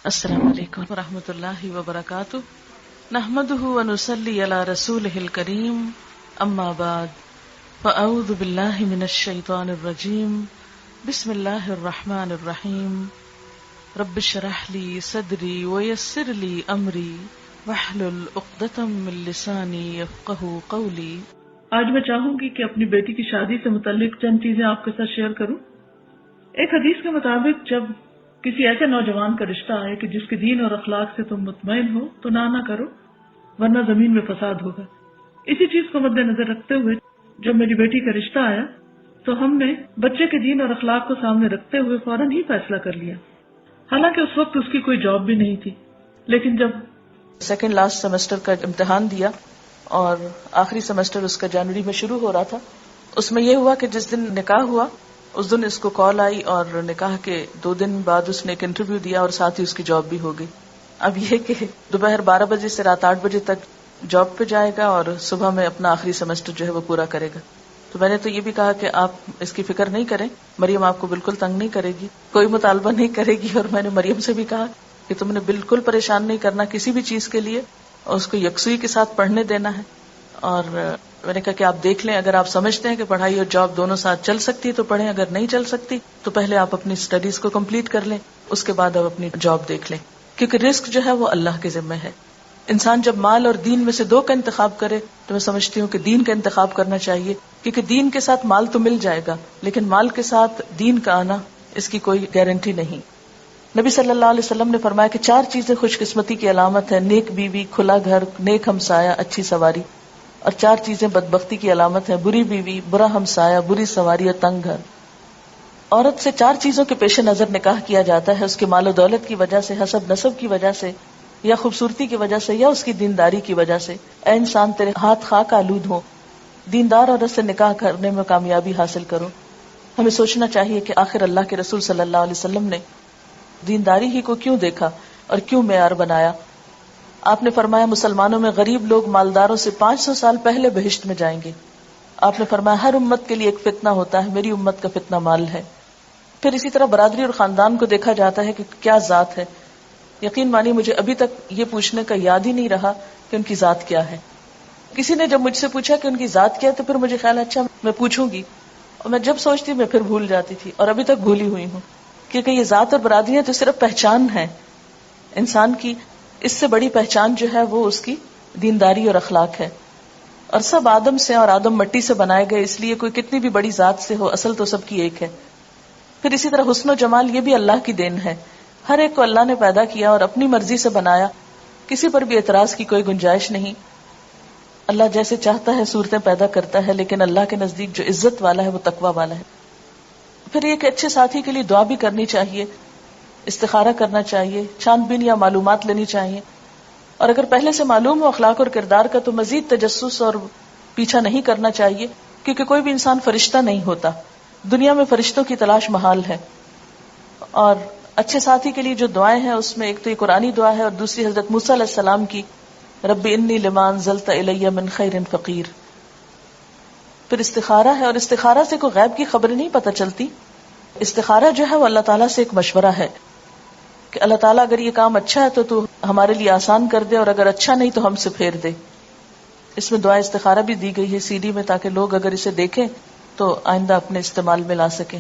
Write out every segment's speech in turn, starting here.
السلام علیکم ورحمۃ اللہ وبرکاتہ، نحمده ونصلی علی رسولہ الکریم، اما بعد فاعوذ باللہ من الشیطان الرجیم، بسم اللہ الرحمن الرحیم، رب اشرح لی صدری ویسر لی امری واحلل عقدۃ من لسانی یفقہوا قولی۔ آج میں چاہوں گی کہ اپنی بیٹی کی شادی سے متعلق چند چیزیں آپ کے ساتھ شیئر کروں۔ ایک حدیث کے مطابق جب کسی ایسے نوجوان کا رشتہ آئے کہ جس کے دین اور اخلاق سے تم مطمئن ہو تو نہ کرو، ورنہ زمین میں فساد ہوگا۔ اسی چیز کو مد نظر رکھتے ہوئے جب میری بیٹی کا رشتہ آیا تو ہم نے بچے کے دین اور اخلاق کو سامنے رکھتے ہوئے فوراً ہی فیصلہ کر لیا۔ حالانکہ اس وقت اس کی کوئی جاب بھی نہیں تھی، لیکن جب سیکنڈ لاسٹ سیمسٹر کا امتحان دیا اور آخری سیمسٹر اس کا جنوری میں شروع ہو رہا تھا، اس میں یہ ہوا کہ جس دن نکاح ہوا اس دن اس کو کال آئی اور نکاح کے 2 دن بعد اس نے ایک انٹرویو دیا اور ساتھ ہی اس کی جاب بھی ہو گئی۔ اب یہ کہ دوپہر 12 بجے سے رات 8 بجے تک جاب پہ جائے گا اور صبح میں اپنا آخری سیمسٹر جو ہے وہ پورا کرے گا۔ تو میں نے تو یہ بھی کہا کہ آپ اس کی فکر نہیں کریں، مریم آپ کو بالکل تنگ نہیں کرے گی، کوئی مطالبہ نہیں کرے گی، اور میں نے مریم سے بھی کہا کہ تم نے بالکل پریشان نہیں کرنا کسی بھی چیز کے لیے، اور اس کو یکسوئی کے ساتھ پڑھنے دینا ہے۔ اور میں نے کہا کہ آپ دیکھ لیں، اگر آپ سمجھتے ہیں کہ پڑھائی اور جاب دونوں ساتھ چل سکتی ہے تو پڑھیں، اگر نہیں چل سکتی تو پہلے آپ اپنی اسٹڈیز کو کمپلیٹ کر لیں، اس کے بعد آپ اپنی جاب دیکھ لیں، کیونکہ رزق جو ہے وہ اللہ کے ذمہ ہے۔ انسان جب مال اور دین میں سے 2 کا انتخاب کرے تو میں سمجھتی ہوں کہ دین کا انتخاب کرنا چاہیے، کیونکہ دین کے ساتھ مال تو مل جائے گا لیکن مال کے ساتھ دین کا آنا اس کی کوئی گارنٹی نہیں۔ نبی صلی اللہ علیہ وسلم نے فرمایا کہ 4 چیزیں خوش قسمتی کی علامت ہے: نیک بیوی، کھلا گھر، نیک ہمسایہ، اچھی سواری، اور 4 چیزیں بدبختی کی علامت ہے: بری بیوی، برا ہمسایہ، بری سواری اور تنگ گھر۔ عورت سے 4 چیزوں کے پیش نظر نکاح کیا جاتا ہے: اس کے مال و دولت کی وجہ سے، حسب نسب کی وجہ سے، یا خوبصورتی کی وجہ سے، یا اس کی دینداری کی وجہ سے۔ اے انسان تیرے ہاتھ خاک آلود ہو، دیندار عورت سے نکاح کرنے میں کامیابی حاصل کرو۔ ہمیں سوچنا چاہیے کہ آخر اللہ کے رسول صلی اللہ علیہ وسلم نے دینداری ہی کو کیوں دیکھا اور کیوں معیار بنایا؟ آپ نے فرمایا مسلمانوں میں غریب لوگ مالداروں سے 500 سال پہلے بہشت میں جائیں گے۔ آپ نے فرمایا ہر امت کے لیے ایک فتنہ ہوتا ہے، میری امت کا فتنہ مال ہے۔ پھر اسی طرح برادری اور خاندان کو دیکھا جاتا ہے کہ کیا ذات ہے۔ یقین مانی مجھے ابھی تک یہ پوچھنے کا یاد ہی نہیں رہا کہ ان کی ذات کیا ہے۔ کسی نے جب مجھ سے پوچھا کہ ان کی ذات کیا ہے تو پھر مجھے خیال اچھا میں پوچھوں گی، اور میں جب سوچتی میں پھر بھول جاتی تھی، اور ابھی تک بھولی ہوئی ہوں، کیونکہ یہ ذات اور برادریاں تو صرف پہچان ہے انسان کی، اس سے بڑی پہچان جو ہے وہ اس کی دینداری اور اخلاق ہے۔ اور سب آدم سے اور آدم مٹی سے بنائے گئے، اس لیے کوئی کتنی بھی بڑی ذات سے ہو اصل تو سب کی ایک ہے۔ پھر اسی طرح حسن و جمال یہ بھی اللہ کی دین ہے، ہر ایک کو اللہ نے پیدا کیا اور اپنی مرضی سے بنایا، کسی پر بھی اعتراض کی کوئی گنجائش نہیں۔ اللہ جیسے چاہتا ہے صورتیں پیدا کرتا ہے، لیکن اللہ کے نزدیک جو عزت والا ہے وہ تقوی والا ہے۔ پھر یہ کہ اچھے ساتھی کے لیے دعا بھی کرنی چاہیے، استخارہ کرنا چاہیے، چھان بین یا معلومات لینی چاہیے، اور اگر پہلے سے معلوم ہو اخلاق اور کردار کا تو مزید تجسس اور پیچھا نہیں کرنا چاہیے، کیونکہ کوئی بھی انسان فرشتہ نہیں ہوتا، دنیا میں فرشتوں کی تلاش محال ہے۔ اور اچھے ساتھی کے لیے جو دعائیں ہیں اس میں ایک تو یہ قرآنی دعا ہے اور دوسری حضرت موسیٰ علیہ السلام کی رب انی لما انزلت الی من خیر فقیر۔ پھر استخارہ ہے، اور استخارہ سے کوئی غیب کی خبریں نہیں پتہ چلتی، استخارہ جو ہے وہ اللہ تعالیٰ سے ایک مشورہ ہے کہ اللہ تعالیٰ اگر یہ کام اچھا ہے تو ہمارے لیے آسان کر دے، اور اگر اچھا نہیں تو ہم سے پھیر دے۔ اس میں دعا استخارہ بھی دی گئی ہے CD میں، تاکہ لوگ اگر اسے دیکھیں تو آئندہ اپنے استعمال میں لا سکیں۔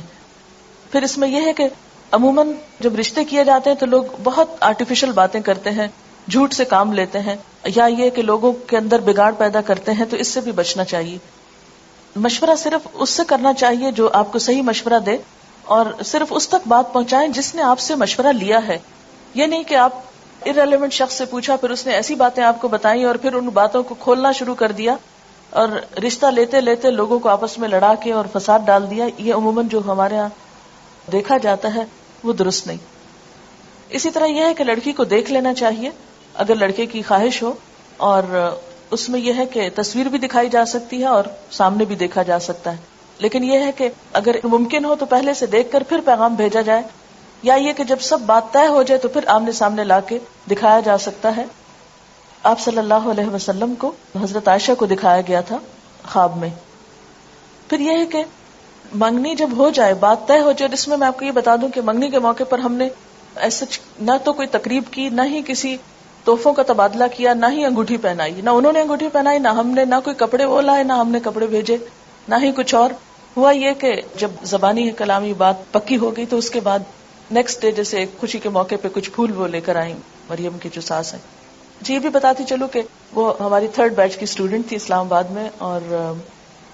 پھر اس میں یہ ہے کہ عموماً جب رشتے کیے جاتے ہیں تو لوگ بہت آرٹیفیشل باتیں کرتے ہیں، جھوٹ سے کام لیتے ہیں، یا یہ کہ لوگوں کے اندر بگاڑ پیدا کرتے ہیں، تو اس سے بھی بچنا چاہیے۔ مشورہ صرف اس سے کرنا چاہیے جو آپ کو صحیح مشورہ دے، اور صرف اس تک بات پہنچائیں جس نے آپ سے مشورہ لیا ہے۔ یہ نہیں کہ آپ irrelevant شخص سے پوچھا، پھر اس نے ایسی باتیں آپ کو بتائیں اور پھر ان باتوں کو کھولنا شروع کر دیا اور رشتہ لیتے لیتے لوگوں کو آپس میں لڑا کے اور فساد ڈال دیا۔ یہ عموماً جو ہمارے ہاں دیکھا جاتا ہے وہ درست نہیں۔ اسی طرح یہ ہے کہ لڑکی کو دیکھ لینا چاہیے اگر لڑکے کی خواہش ہو، اور اس میں یہ ہے کہ تصویر بھی دکھائی جا سکتی ہے اور سامنے بھی دیکھا جا سکتا ہے، لیکن یہ ہے کہ اگر ممکن ہو تو پہلے سے دیکھ کر پھر پیغام بھیجا جائے، یا یہ کہ جب سب بات طے ہو جائے تو پھر آمنے سامنے لا کے دکھایا جا سکتا ہے۔ آپ صلی اللہ علیہ وسلم کو حضرت عائشہ کو دکھایا گیا تھا خواب میں۔ پھر یہ ہے کہ منگنی جب ہو جائے، بات طے ہو جائے، اس میں آپ کو یہ بتا دوں کہ منگنی کے موقع پر ہم نے ایسا نہ تو کوئی تقریب کی، نہ ہی کسی تحفوں کا تبادلہ کیا، نہ ہی انگوٹھی پہنائی، نہ انہوں نے انگوٹھی پہنائی، نہ ہم نے، نہ کوئی کپڑے وہ لائے، نہ ہم نے کپڑے بھیجے، نہ ہی کچھ اور. ہوا یہ کہ جب زبانی کلامی بات پکی ہو گئی تو اس کے بعد نیکسٹ ڈے جیسے خوشی کے موقع پہ کچھ پھول وہ لے کر آئیں مریم کی جو ساس ہیں. جی یہ بھی بتاتی چلوں کہ وہ ہماری 3rd بیچ کی اسٹوڈنٹ تھی اسلام آباد میں، اور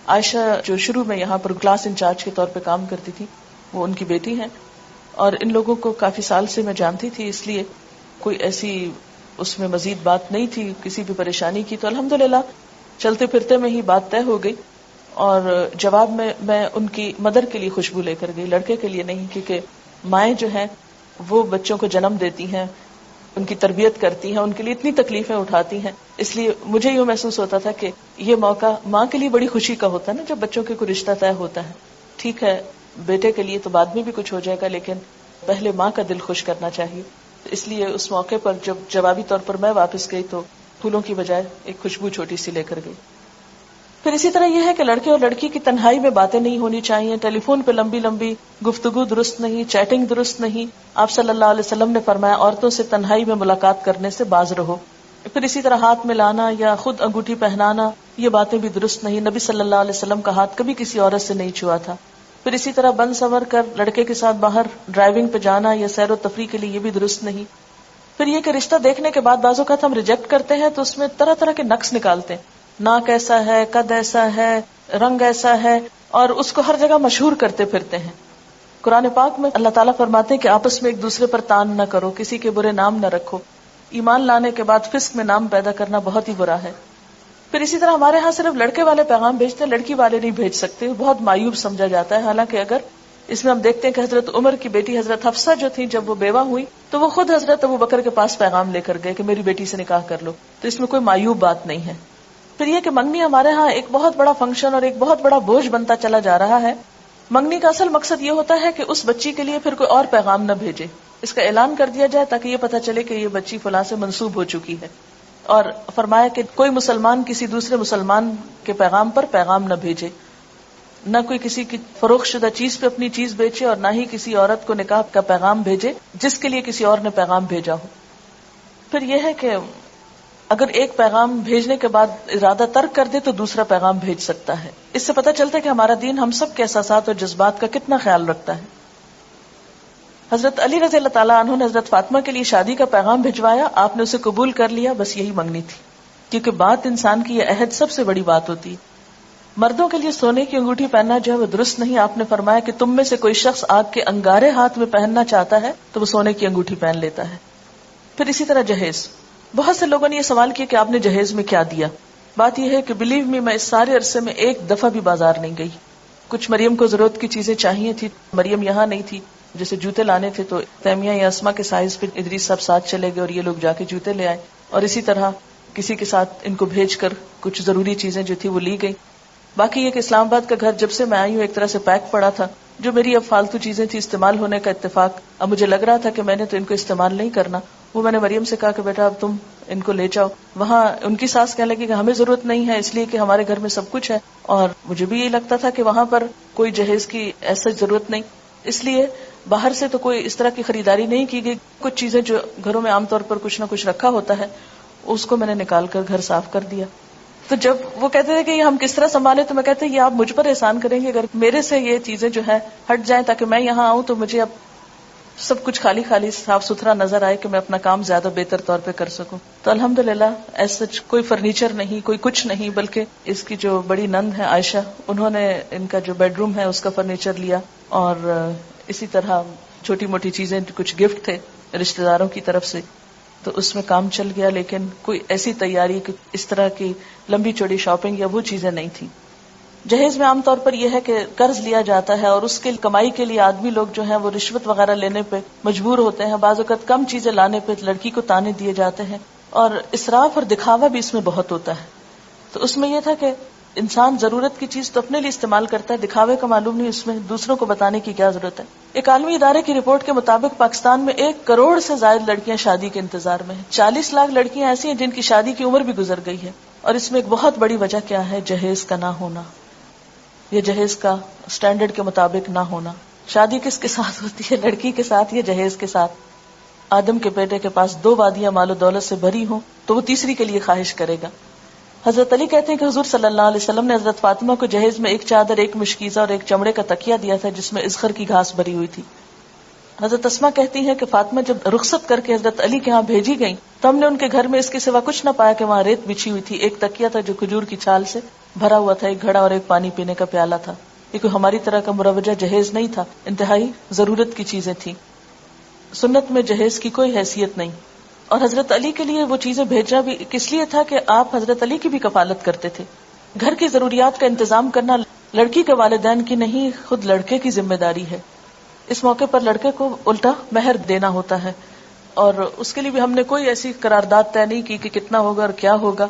عائشہ جو شروع میں یہاں پر کلاس انچارج کے طور پہ کام کرتی تھی وہ ان کی بیٹی ہیں، اور ان لوگوں کو کافی سال سے میں جانتی تھی، اس لیے کوئی ایسی اس میں مزید بات نہیں تھی کسی بھی پریشانی کی. تو الحمدللہ چلتے پھرتے میں ہی بات طے ہو گئی، اور جواب میں ان کی مدر کے لیے خوشبو لے کر گئی، لڑکے کے لیے نہیں، کیونکہ مائیں جو ہیں وہ بچوں کو جنم دیتی ہیں، ان کی تربیت کرتی ہیں، ان کے لیے اتنی تکلیفیں اٹھاتی ہیں. اس لیے مجھے یوں محسوس ہوتا تھا کہ یہ موقع ماں کے لیے بڑی خوشی کا ہوتا ہے نا جب بچوں کے کوئی رشتہ طے ہوتا ہے. ٹھیک ہے بیٹے کے لیے تو بعد میں بھی کچھ ہو جائے گا، لیکن پہلے ماں کا دل خوش کرنا چاہیے. اس لیے اس موقع پر جب جوابی طور پر میں واپس گئی تو پھولوں کی بجائے ایک خوشبو چھوٹی سی لے کر گئی. پھر اسی طرح یہ ہے کہ لڑکے اور لڑکی کی تنہائی میں باتیں نہیں ہونی چاہیے، ٹیلی فون پہ لمبی لمبی گفتگو درست نہیں، چیٹنگ درست نہیں. آپ صلی اللہ علیہ وسلم نے فرمایا عورتوں سے تنہائی میں ملاقات کرنے سے باز رہو. پھر اسی طرح ہاتھ ملانا یا خود انگوٹھی پہنانا یہ باتیں بھی درست نہیں، نبی صلی اللہ علیہ وسلم کا ہاتھ کبھی کسی عورت سے نہیں چھوا تھا. پھر اسی طرح بن سنور کر لڑکے کے ساتھ باہر ڈرائیونگ پہ جانا یا سیر و تفریح کے لیے یہ بھی درست نہیں. پھر یہ کہ رشتہ دیکھنے کے بعد بعض اوقات ہم ریجیکٹ کرتے ہیں تو اس میں طرح طرح کے نقص نکالتے ہیں، ناک ایسا ہے، قد ایسا ہے، رنگ ایسا ہے، اور اس کو ہر جگہ مشہور کرتے پھرتے ہیں. قرآن پاک میں اللہ تعالیٰ فرماتے ہیں کہ آپس میں ایک دوسرے پر تان نہ کرو، کسی کے برے نام نہ رکھو. ایمان لانے کے بعد فسق میں نام پیدا کرنا بہت ہی برا ہے. پھر اسی طرح ہمارے ہاں صرف لڑکے والے پیغام بھیجتے ہیں، لڑکی والے نہیں بھیج سکتے، بہت معیوب سمجھا جاتا ہے. حالانکہ اگر اس میں ہم دیکھتے ہیں کہ حضرت عمر کی بیٹی حضرت حفصہ جو تھی جب وہ بیوہ ہوئی تو وہ خود حضرت ابوبکر کے پاس پیغام لے کر گئے کہ میری بیٹی سے نکاح کر لو. تو اس میں کوئی معیوب بات نہیں ہے. پھر یہ کہ منگنی ہمارے ہاں ایک بہت بڑا فنکشن اور ایک بہت بڑا بوجھ بنتا چلا جا رہا ہے. منگنی کا اصل مقصد یہ ہوتا ہے کہ اس بچی کے لیے پھر کوئی اور پیغام نہ بھیجے، اس کا اعلان کر دیا جائے تاکہ یہ پتہ چلے کہ یہ بچی فلاں سے منسوب ہو چکی ہے. اور فرمایا کہ کوئی مسلمان کسی دوسرے مسلمان کے پیغام پر پیغام نہ بھیجے، نہ کوئی کسی کی فروخت شدہ چیز پہ اپنی چیز بیچے، اور نہ ہی کسی عورت کو نکاح کا پیغام بھیجے جس کے لیے کسی اور نے پیغام بھیجا ہو. پھر یہ ہے کہ اگر ایک پیغام بھیجنے کے بعد ارادہ ترک کر دے تو دوسرا پیغام بھیج سکتا ہے. اس سے پتہ چلتا ہے کہ ہمارا دین ہم سب کے احساسات اور جذبات کا کتنا خیال رکھتا ہے. حضرت علی رضی اللہ تعالیٰ عنہ نے حضرت فاطمہ کے لیے شادی کا پیغام بھجوایا، آپ نے اسے قبول کر لیا، بس یہی منگنی تھی. کیونکہ بات انسان کی یہ عہد سب سے بڑی بات ہوتی ہے. مردوں کے لیے سونے کی انگوٹھی پہننا جو ہے وہ درست نہیں. آپ نے فرمایا کہ تم میں سے کوئی شخص آگ کے انگارے ہاتھ میں پہننا چاہتا ہے تو وہ سونے کی انگوٹھی پہن لیتا ہے. پھر اسی طرح جہیز، بہت سے لوگوں نے یہ سوال کیا کہ آپ نے جہیز میں کیا دیا. بات یہ ہے کہ بلیو می، میں اس سارے عرصے میں ایک دفعہ بھی بازار نہیں گئی. کچھ مریم کو ضرورت کی چیزیں چاہیے تھی، مریم یہاں نہیں تھی، جیسے جوتے لانے تھے تو تیمیہ یا اسما کے سائز پہ ادریس صاحب ساتھ چلے گئے اور یہ لوگ جا کے جوتے لے آئے. اور اسی طرح کسی کے ساتھ ان کو بھیج کر کچھ ضروری چیزیں جو تھی وہ لی گئی. باقی یہ کہ اسلام آباد کا گھر جب سے میں آئی ہوں ایک طرح سے پیک پڑا تھا. جو میری اب فالتو چیزیں تھی استعمال ہونے کا اتفاق، اب مجھے لگ رہا تھا کہ میں نے تو ان کو استعمال نہیں کرنا، وہ میں نے مریم سے کہا کہ بیٹا اب تم ان کو لے جاؤ. وہاں ان کی ساس کہنے لگی کہ ہمیں ضرورت نہیں ہے، اس لیے کہ ہمارے گھر میں سب کچھ ہے. اور مجھے بھی یہی لگتا تھا کہ وہاں پر کوئی جہیز کی ایسا ضرورت نہیں، اس لیے باہر سے تو کوئی اس طرح کی خریداری نہیں کی گئی. کچھ چیزیں جو گھروں میں عام طور پر کچھ نہ کچھ رکھا ہوتا ہے اس کو میں نے نکال کر گھر صاف کر دیا. تو جب وہ کہتے تھے کہ یہ ہم کس طرح سنبھالے تو میں کہتے یہ آپ مجھ پر احسان کریں گے اگر میرے سے یہ چیزیں جو ہے ہٹ جائیں تاکہ میں یہاں آؤں تو مجھے اب سب کچھ خالی خالی صاف ستھرا نظر آئے کہ میں اپنا کام زیادہ بہتر طور پہ کر سکوں. تو الحمدللہ ایسا کوئی فرنیچر نہیں، کوئی کچھ نہیں، بلکہ اس کی جو بڑی نند ہے عائشہ، انہوں نے ان کا جو بیڈ روم ہے اس کا فرنیچر لیا، اور اسی طرح چھوٹی موٹی چیزیں کچھ گفٹ تھے رشتہ داروں کی طرف سے، تو اس میں کام چل گیا. لیکن کوئی ایسی تیاری کہ اس طرح کی لمبی چوڑی شاپنگ یا وہ چیزیں نہیں تھی. جہیز میں عام طور پر یہ ہے کہ قرض لیا جاتا ہے اور اس کے کمائی کے لیے آدمی لوگ جو ہیں وہ رشوت وغیرہ لینے پہ مجبور ہوتے ہیں. بعض اوقات کم چیزیں لانے پہ لڑکی کو تانے دیے جاتے ہیں، اور اسراف اور دکھاوا بھی اس میں بہت ہوتا ہے. تو اس میں یہ تھا کہ انسان ضرورت کی چیز تو اپنے لیے استعمال کرتا ہے، دکھاوے کا معلوم نہیں، اس میں دوسروں کو بتانے کی کیا ضرورت ہے. ایک عالمی ادارے کی رپورٹ کے مطابق پاکستان میں 1 کروڑ سے زائد لڑکیاں شادی کے انتظار میں ہیں. 40 لاکھ لڑکیاں ایسی ہیں جن کی شادی کی عمر بھی گزر گئی ہے. اور اس میں ایک بہت بڑی وجہ کیا ہے؟ جہیز کا نہ ہونا، یہ جہیز کا سٹینڈرڈ کے مطابق نہ ہونا. شادی کس کے ساتھ ہوتی ہے؟ لڑکی کے ساتھ یا جہیز کے ساتھ؟ آدم کے بیٹے کے پاس 2 وادیاں مال و دولت سے بھری ہوں تو وہ تیسری کے لیے خواہش کرے گا. حضرت علی کہتے ہیں کہ حضور صلی اللہ علیہ وسلم نے حضرت فاطمہ کو جہیز میں 1 چادر، 1 مشکیزہ اور 1 چمڑے کا تکیہ دیا تھا جس میں ازخر کی گھاس بھری ہوئی تھی. حضرت اسماء کہتی ہیں کہ فاطمہ جب رخصت کر کے حضرت علی کے ہاں بھیجی گئیں تو ہم نے ان کے گھر میں اس کے سوا کچھ نہ پایا کہ وہاں ریت بچھی ہوئی تھی، 1 تکیہ تھا جو کھجور کی چھال سے بھرا ہوا تھا، 1 گھڑا اور 1 پانی پینے کا پیالہ تھا. یہ کوئی ہماری طرح کا مروجہ جہیز نہیں تھا، انتہائی ضرورت کی چیزیں تھیں. سنت میں جہیز کی کوئی حیثیت نہیں. اور حضرت علی کے لیے وہ چیزیں بھیجنا بھی کس لیے تھا کہ آپ حضرت علی کی بھی کفالت کرتے تھے. گھر کی ضروریات کا انتظام کرنا لڑکی کے والدین کی نہیں، خود لڑکے کی ذمہ داری ہے. اس موقع پر لڑکے کو الٹا مہر دینا ہوتا ہے، اور اس کے لیے بھی ہم نے کوئی ایسی قرارداد طے نہیں کی کہ کتنا ہوگا اور کیا ہوگا.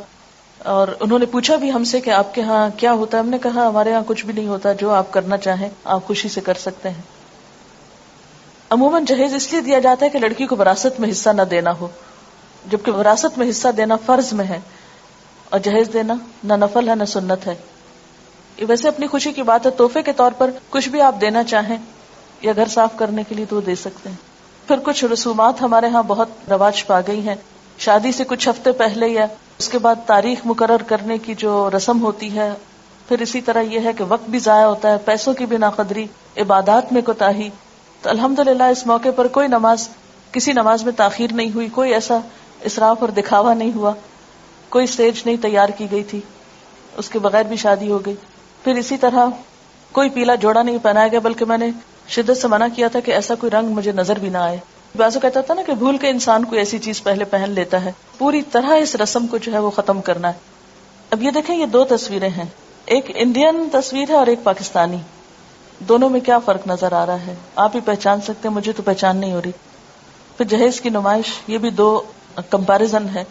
اور انہوں نے پوچھا بھی ہم سے کہ آپ کے ہاں کیا ہوتا ہے. ہم نے کہا ہمارے ہاں کچھ بھی نہیں ہوتا، جو آپ کرنا چاہیں آپ خوشی سے کر سکتے ہیں. عموماً جہیز اس لیے دیا جاتا ہے کہ لڑکی کو وراثت میں حصہ نہ دینا ہو، جبکہ وراثت میں حصہ دینا فرض میں ہے اور جہیز دینا نہ نفل ہے نہ سنت ہے. یہ ویسے اپنی خوشی کی بات ہے، تحفے کے طور پر کچھ بھی آپ دینا چاہیں یا گھر صاف کرنے کے لیے تو دے سکتے ہیں. پھر کچھ رسومات ہمارے ہاں بہت رواج پا گئی ہیں. شادی سے کچھ ہفتے پہلے یا اس کے بعد تاریخ مقرر کرنے کی جو رسم ہوتی ہے. پھر اسی طرح یہ ہے کہ وقت بھی ضائع ہوتا ہے، پیسوں کی بھی ناقدری، عبادات میں کوتاہی. تو الحمدللہ اس موقع پر کوئی نماز، کسی نماز میں تاخیر نہیں ہوئی، کوئی ایسا اسراف اور دکھاوا نہیں ہوا، کوئی اسٹیج نہیں تیار کی گئی تھی، اس کے بغیر بھی شادی ہو گئی. پھر اسی طرح کوئی پیلا جوڑا نہیں پہنایا گیا، بلکہ میں نے شدت سے منع کیا تھا کہ ایسا کوئی رنگ مجھے نظر بھی نہ آئے. بعضوں کہتا تھا نا کہ بھول کے انسان کوئی ایسی چیز پہلے پہن لیتا ہے. پوری طرح اس رسم کو جو ہے وہ ختم کرنا ہے. اب یہ دیکھیں، یہ 2 تصویریں ہیں، ایک انڈین تصویر ہے اور ایک پاکستانی. دونوں میں کیا فرق نظر آ رہا ہے؟ آپ ہی پہچان سکتے ہیں، مجھے تو پہچان نہیں ہو رہی. پھر جہیز کی نمائش، یہ بھی 2 کمپیریزن ہے.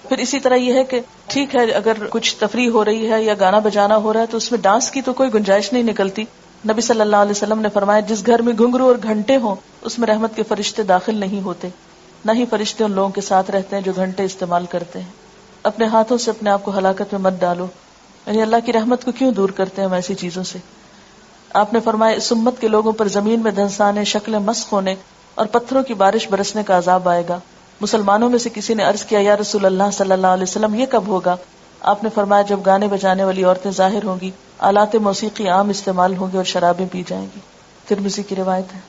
پھر اسی طرح یہ ہے کہ ٹھیک ہے اگر کچھ تفریح ہو رہی ہے یا گانا بجانا ہو رہا ہے تو اس میں ڈانس کی تو کوئی گنجائش نہیں نکلتی. نبی صلی اللہ علیہ وسلم نے فرمایا جس گھر میں گھنگرو اور گھنٹے ہوں اس میں رحمت کے فرشتے داخل نہیں ہوتے، نہ ہی فرشتے ان لوگوں کے ساتھ رہتے ہیں جو گھنٹے استعمال کرتے ہیں. اپنے ہاتھوں سے اپنے آپ کو ہلاکت میں مت ڈالو. یعنی اللہ کی رحمت کو کیوں دور کرتے ہیں ہم ایسی چیزوں سے. آپ نے فرمایا اس امت کے لوگوں پر زمین میں دھنسانے، شکلیں مسخ ہونے اور پتھروں کی بارش برسنے کا عذاب آئے گا. مسلمانوں میں سے کسی نے عرض کیا یا رسول اللہ صلی اللہ علیہ وسلم یہ کب ہوگا؟ آپ نے فرمایا جب گانے بجانے والی عورتیں ظاہر ہوں گی، آلات موسیقی عام استعمال ہوں گے اور شرابیں پی جائیں گی. ترمذی کی روایت ہے.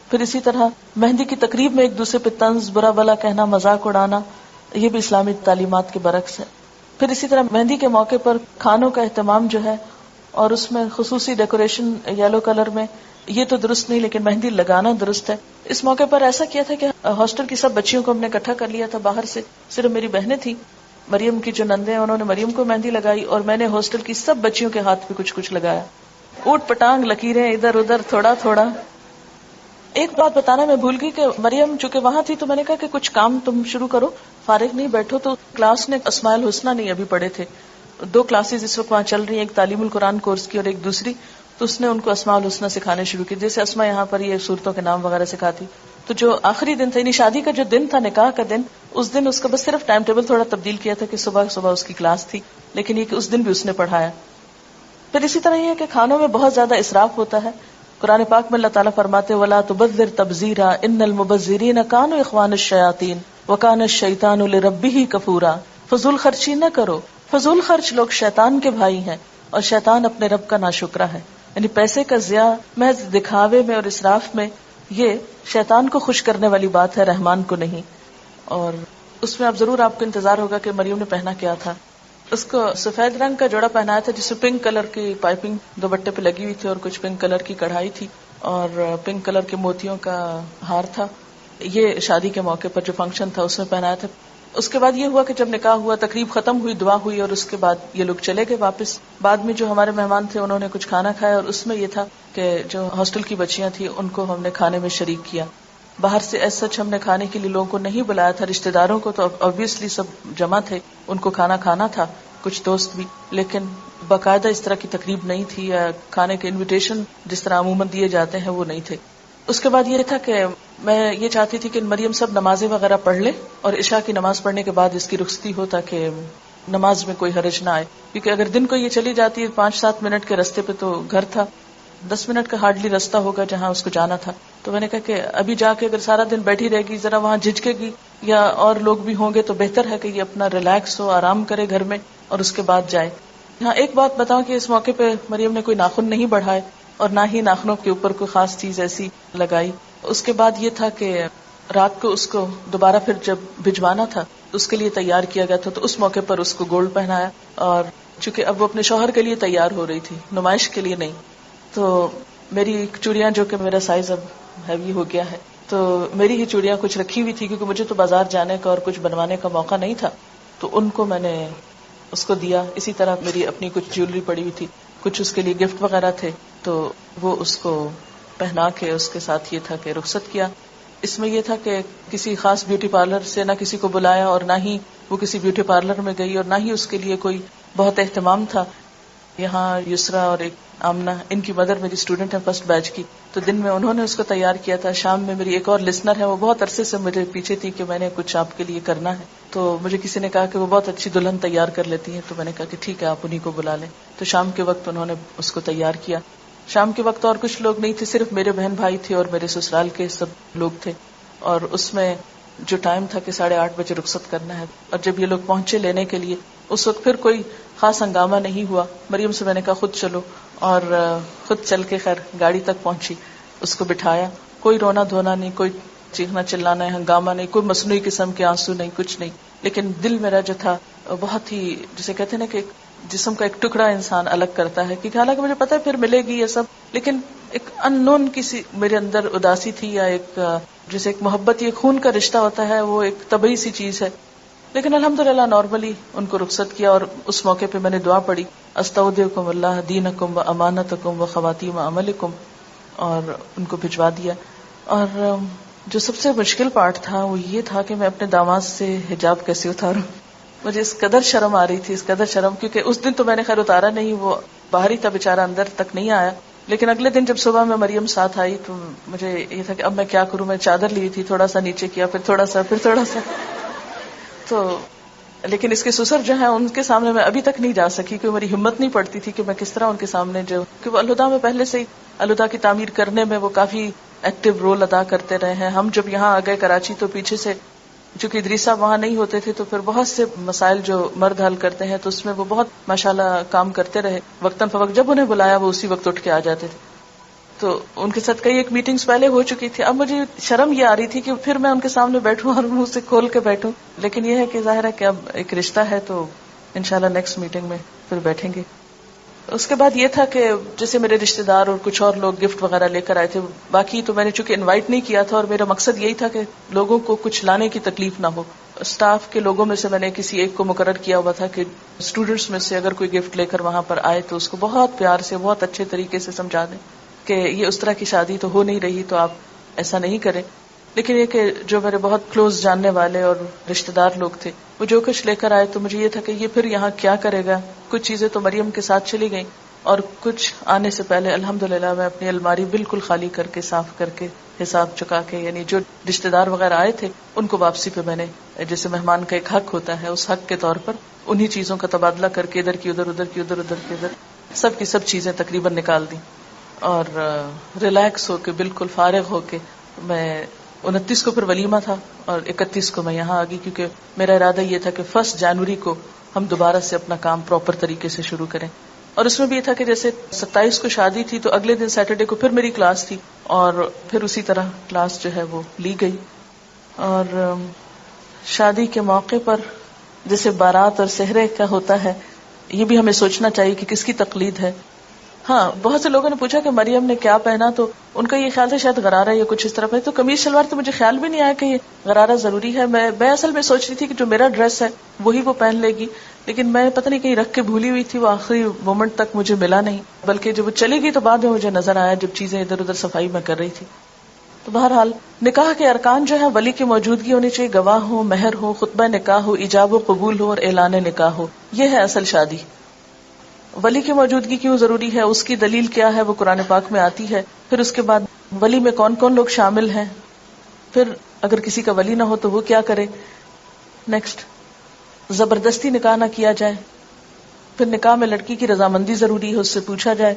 پھر اسی طرح مہندی کی تقریب میں ایک دوسرے پہ طنز، برا بلا کہنا، مذاق اڑانا، یہ بھی اسلامی تعلیمات کے برعکس ہے. پھر اسی طرح مہندی کے موقع پر کھانوں کا اہتمام جو ہے اور اس میں خصوصی ڈیکوریشن یلو کلر میں، یہ تو درست نہیں، لیکن مہندی لگانا درست ہے. اس موقع پر ایسا کیا تھا کہ ہاسٹل کی سب بچیوں کو ہم نے اکٹھا کر لیا تھا. باہر سے صرف میری بہنیں تھیں، مریم کی جو نندیں ہیں انہوں نے مریم کو مہندی لگائی اور میں نے ہاسٹل کی سب بچیوں کے ہاتھ پہ کچھ کچھ لگایا. اوٹ پٹانگ لکیریں ادھر ادھر تھوڑا تھوڑا. ایک بات بتانا میں بھول گئی کہ مریم چونکہ وہاں تھی تو میں نے کہا کہ کچھ کام تم شروع کرو، فارغ نہیں بیٹھو. تو کلاس نے اسماء الحسنہ نہیں ابھی پڑھے تھے، 2 کلاسز اس وقت وہاں چل رہی ہیں، ایک تعلیم القرآن کورس کی اور ایک دوسری. تو اس نے ان کو اسماء الحسنہ سکھانے شروع کی، جیسے اسماء یہاں پر یہ صورتوں کے نام وغیرہ سکھاتی. تو جو آخری دن تھا، یعنی شادی کا جو دن تھا، نکاح کا دن، اس دن اس کا بس صرف ٹائم ٹیبل تھوڑا تبدیل کیا تھا کہ صبح صبح اس کی کلاس تھی، لیکن یہ کہ اس دن بھی اس نے پڑھایا. پھر اسی طرح یہ ہے کہ کھانوں میں بہت زیادہ اسراف ہوتا ہے. قرآن پاک میں اللہ تعالیٰ فرماتے وَلَا تُبَذِّرْ تَبْذِيرًا إِنَّ الْمُبَذِّرِينَ كَانُوا إِخْوَانَ الشَّيَاطِينِ وَكَانَ الشَّيْطَانُ لِرَبِّهِ كَفُورًا. فضول خرچی نہ کرو، فضول خرچ لوگ شیطان کے بھائی ہیں اور شیطان اپنے رب کا ناشکرا ہے. یعنی پیسے کا ضیاع محض دکھاوے میں اور اسراف میں، یہ شیطان کو خوش کرنے والی بات ہے، رحمان کو نہیں. اور اس میں اب ضرور آپ کو انتظار ہوگا کہ مریم نے پہنا کیا تھا. اس کو سفید رنگ کا جوڑا پہنایا تھا جس میں پنک کلر کی پائپنگ دوپٹے پہ لگی ہوئی تھی اور کچھ پنک کلر کی کڑھائی تھی اور پنک کلر کے موتیوں کا ہار تھا. یہ شادی کے موقع پر جو فنکشن تھا اس میں پہنایا تھا. اس کے بعد یہ ہوا کہ جب نکاح ہوا، تقریب ختم ہوئی، دعا ہوئی اور اس کے بعد یہ لوگ چلے گئے واپس. بعد میں جو ہمارے مہمان تھے انہوں نے کچھ کھانا کھایا اور اس میں یہ تھا کہ جو ہاسٹل کی بچیاں تھیں ان کو ہم نے کھانے میں شریک کیا. باہر سے ایس سچ ہم نے کھانے کے لیے لوگوں کو نہیں بلایا تھا، رشتہ داروں کو تو obviously سب جمع تھے، ان کو کھانا کھانا تھا، کچھ دوست بھی، لیکن باقاعدہ اس طرح کی تقریب نہیں تھی یا کھانے کے انویٹیشن جس طرح عموماً دیے جاتے ہیں وہ نہیں تھے. اس کے بعد یہ تھا کہ میں یہ چاہتی تھی کہ مریم سب نمازیں وغیرہ پڑھ لے اور عشاء کی نماز پڑھنے کے بعد اس کی رخصتی ہو تاکہ نماز میں کوئی حرج نہ آئے. کیونکہ اگر دن کو یہ چلی جاتی ہے 5-7 منٹ کے راستے پہ تو گھر تھا، 10 منٹ کا ہارڈلی راستہ ہوگا جہاں اس کو جانا تھا. تو میں نے کہا کہ ابھی جا کے اگر سارا دن بیٹھی رہے گی ذرا وہاں جھجکے گی یا اور لوگ بھی ہوں گے تو بہتر ہے کہ یہ اپنا ریلیکس ہو, آرام کرے گھر میں اور اس کے بعد جائے. ہاں ایک بات بتاؤں کہ اس موقع پہ مریم نے کوئی ناخن نہیں بڑھائے اور نہ ہی ناخنوں کے اوپر کوئی خاص چیز ایسی لگائی. اس کے بعد یہ تھا کہ رات کو اس کو دوبارہ پھر جب بھجوانا تھا تو اس کے لیے تیار کیا گیا تھا, تو اس موقع پر اس کو گولڈ پہنایا. اور چونکہ اب وہ اپنے شوہر کے لیے تیار ہو رہی تھی, نمائش کے لیے نہیں, تو میری چوڑیاں جو کہ میرا سائز اب ہیوی ہو گیا ہے تو میری ہی چوڑیاں کچھ رکھی ہوئی تھی کیونکہ مجھے تو بازار جانے کا اور کچھ بنوانے کا موقع نہیں تھا, تو ان کو میں نے اس کو دیا. اسی طرح میری اپنی کچھ جیولری پڑی ہوئی تھی, کچھ اس کے لیے گفٹ وغیرہ تھے, تو وہ اس کو پہنا کے اس کے ساتھ یہ تھا کہ رخصت کیا. اس میں یہ تھا کہ کسی خاص بیوٹی پارلر سے نہ کسی کو بلایا اور نہ ہی وہ کسی بیوٹی پارلر میں گئی اور نہ ہی اس کے لیے کوئی بہت اہتمام تھا. یہاں یسرا اور ایک آمنہ, ان کی مدر میری اسٹوڈنٹ ہے فرسٹ بیچ کی, تو دن میں انہوں نے اس کو تیار کیا تھا. شام میں میری ایک اور لسنر ہے, وہ بہت عرصے سے مجھے پیچھے تھی کہ میں نے کچھ آپ کے لیے کرنا ہے, تو مجھے کسی نے کہا کہ وہ بہت اچھی دلہن تیار کر لیتی ہیں, تو میں نے کہا کہ ٹھیک ہے آپ انہیں کو بلا لیں. تو شام کے وقت انہوں نے اس کو تیار کیا. شام کے وقت اور کچھ لوگ نہیں تھے, صرف میرے بہن بھائی تھے اور میرے سسرال کے سب لوگ تھے. اور اس میں جو ٹائم تھا کہ 8:30 بجے رخصت کرنا ہے, اور جب یہ لوگ پہنچے لینے کے لیے اس وقت پھر کوئی خاص ہنگامہ نہیں ہوا. مریم سے میں نے کہا خود چلو, اور خود چل کے خیر گاڑی تک پہنچی, اس کو بٹھایا. کوئی رونا دھونا نہیں, کوئی چیخنا چلانا ہے, ہنگامہ نہیں, کوئی مصنوعی قسم کے آنسو نہیں, کچھ نہیں. لیکن دل میرا جو تھا بہت ہی, جسے کہتے ہیں نا کہ جسم کا ایک ٹکڑا انسان الگ کرتا ہے, کیونکہ حالانکہ مجھے پتا ہے پھر ملے گی یہ سب, لیکن ایک ان نون کسی میرے اندر اداسی تھی, یا ایک جیسے ایک محبت, یہ خون کا رشتہ ہوتا ہے, وہ ایک طبعی سی چیز ہے. لیکن الحمدللہ نارملی ان کو رخصت کیا, اور اس موقع پہ میں نے دعا پڑھی, استودعکم اللہ دینکم و امانتکم و خواتیم عملکم, اور ان کو بھجوا دیا. اور جو سب سے مشکل پارٹ تھا وہ یہ تھا کہ میں اپنے داماد سے حجاب کیسے اتاروں. مجھے اس قدر شرم آ رہی تھی, اس قدر شرم, کیونکہ اس دن تو میں نے خیر اتارا نہیں, وہ باہر ہی تھا بیچارہ, اندر تک نہیں آیا. لیکن اگلے دن جب صبح میں مریم ساتھ آئی تو مجھے یہ تھا کہ اب میں کیا کروں. میں چادر لی تھی, تھوڑا سا نیچے کیا, پھر تھوڑا سا تو لیکن اس کے سسر جو ہیں ان کے سامنے میں ابھی تک نہیں جا سکی, کیونکہ میری ہمت نہیں پڑتی تھی کہ میں کس طرح ان کے سامنے جو, کہ وہ الہدا میں پہلے سے ہی الہدا کی تعمیر کرنے میں وہ کافی ایکٹیو رول ادا کرتے رہے ہیں. ہم جب یہاں آ گئے کراچی تو پیچھے سے چونکہ ادریس صاحب وہاں نہیں ہوتے تھے تو پھر بہت سے مسائل جو مرد حل کرتے ہیں تو اس میں وہ بہت ماشاءاللہ کام کرتے رہے. وقتاً فوقت جب انہیں بلایا وہ اسی وقت اٹھ کے آ جاتے تھے. تو ان کے ساتھ کئی ایک میٹنگز پہلے ہو چکی تھی. اب مجھے شرم یہ آ رہی تھی کہ پھر میں ان کے سامنے بیٹھوں اور منہ سے کھول کے بیٹھوں, لیکن یہ ہے کہ ظاہر ہے کہ اب ایک رشتہ ہے تو انشاءاللہ نیکسٹ میٹنگ میں پھر بیٹھیں گے. اس کے بعد یہ تھا کہ جیسے میرے رشتہ دار اور کچھ اور لوگ گفٹ وغیرہ لے کر آئے تھے. باقی تو میں نے چونکہ انوائٹ نہیں کیا تھا, اور میرا مقصد یہی تھا کہ لوگوں کو کچھ لانے کی تکلیف نہ ہو. اسٹاف کے لوگوں میں سے میں نے کسی ایک کو مقرر کیا ہوا تھا کہ اسٹوڈینٹس میں سے اگر کوئی گفٹ لے کر وہاں پر آئے تو اس کو بہت پیار سے بہت اچھے طریقے سے سمجھا دیں کہ یہ اس طرح کی شادی تو ہو نہیں رہی, تو آپ ایسا نہیں کریں. لیکن یہ کہ جو میرے بہت کلوز جاننے والے اور رشتہ دار لوگ تھے وہ جو کچھ لے کر آئے تو مجھے یہ تھا کہ یہ پھر یہاں کیا کرے گا. کچھ چیزیں تو مریم کے ساتھ چلی گئیں, اور کچھ آنے سے پہلے الحمدللہ میں اپنی الماری بالکل خالی کر کے صاف کر کے حساب چکا کے, یعنی جو رشتہ دار وغیرہ آئے تھے ان کو واپسی پہ میں نے, جیسے مہمان کا ایک حق ہوتا ہے, اس حق کے طور پر انہی چیزوں کا تبادلہ کر کے ادھر کی ادھر, ادھر کی ادھر, ادھر کی ادھر, سب کی سب چیزیں تقریباً نکال دی. اور ریلیکس ہو کے بالکل فارغ ہو کے میں 29 کو پھر ولیمہ تھا اور 31 کو میں یہاں آ گئی, کیونکہ میرا ارادہ یہ تھا کہ 1 جنوری کو ہم دوبارہ سے اپنا کام پراپر طریقے سے شروع کریں. اور اس میں بھی یہ تھا کہ جیسے 27 کو شادی تھی تو اگلے دن سیٹرڈے کو پھر میری کلاس تھی, اور پھر اسی طرح کلاس جو ہے وہ لی گئی. اور شادی کے موقع پر جیسے بارات اور سہرے کا ہوتا ہے, یہ بھی ہمیں سوچنا چاہیے کہ کس کی تقلید ہے. ہاں, بہت سے لوگوں نے پوچھا کہ مریم نے کیا پہنا, تو ان کا یہ خیال تھا شاید غرارہ یا کچھ اس طرح پہنا. تو قمیض شلوار تو مجھے خیال بھی نہیں آیا کہ یہ غرارہ ضروری ہے. میں اصل میں سوچ رہی تھی کہ جو میرا ڈریس ہے وہی وہ پہن لے گی, لیکن میں پتہ نہیں کہیں رکھ کے بھولی ہوئی تھی, وہ آخری مومنٹ تک مجھے ملا نہیں, بلکہ جب وہ چلی گئی تو بعد میں مجھے نظر آیا جب چیزیں ادھر ادھر صفائی میں کر رہی تھی. تو بہرحال نکاح کے ارکان جو ہیں ولی کی موجودگی ہونی چاہیے, گواہ ہو, مہر ہو, خطبہ نکاح ہو, ایجاب و قبول ہو اور اعلان نکاح ہو. یہ ہے اصل شادی. ولی کی موجودگی کیوں ضروری ہے, اس کی دلیل کیا ہے, وہ قرآن پاک میں آتی ہے. پھر اس کے بعد ولی میں کون کون لوگ شامل ہیں, پھر اگر کسی کا ولی نہ ہو تو وہ کیا کرے. نیکسٹ, زبردستی نکاح نہ کیا جائے. پھر نکاح میں لڑکی کی رضامندی ضروری ہے, اس سے پوچھا جائے.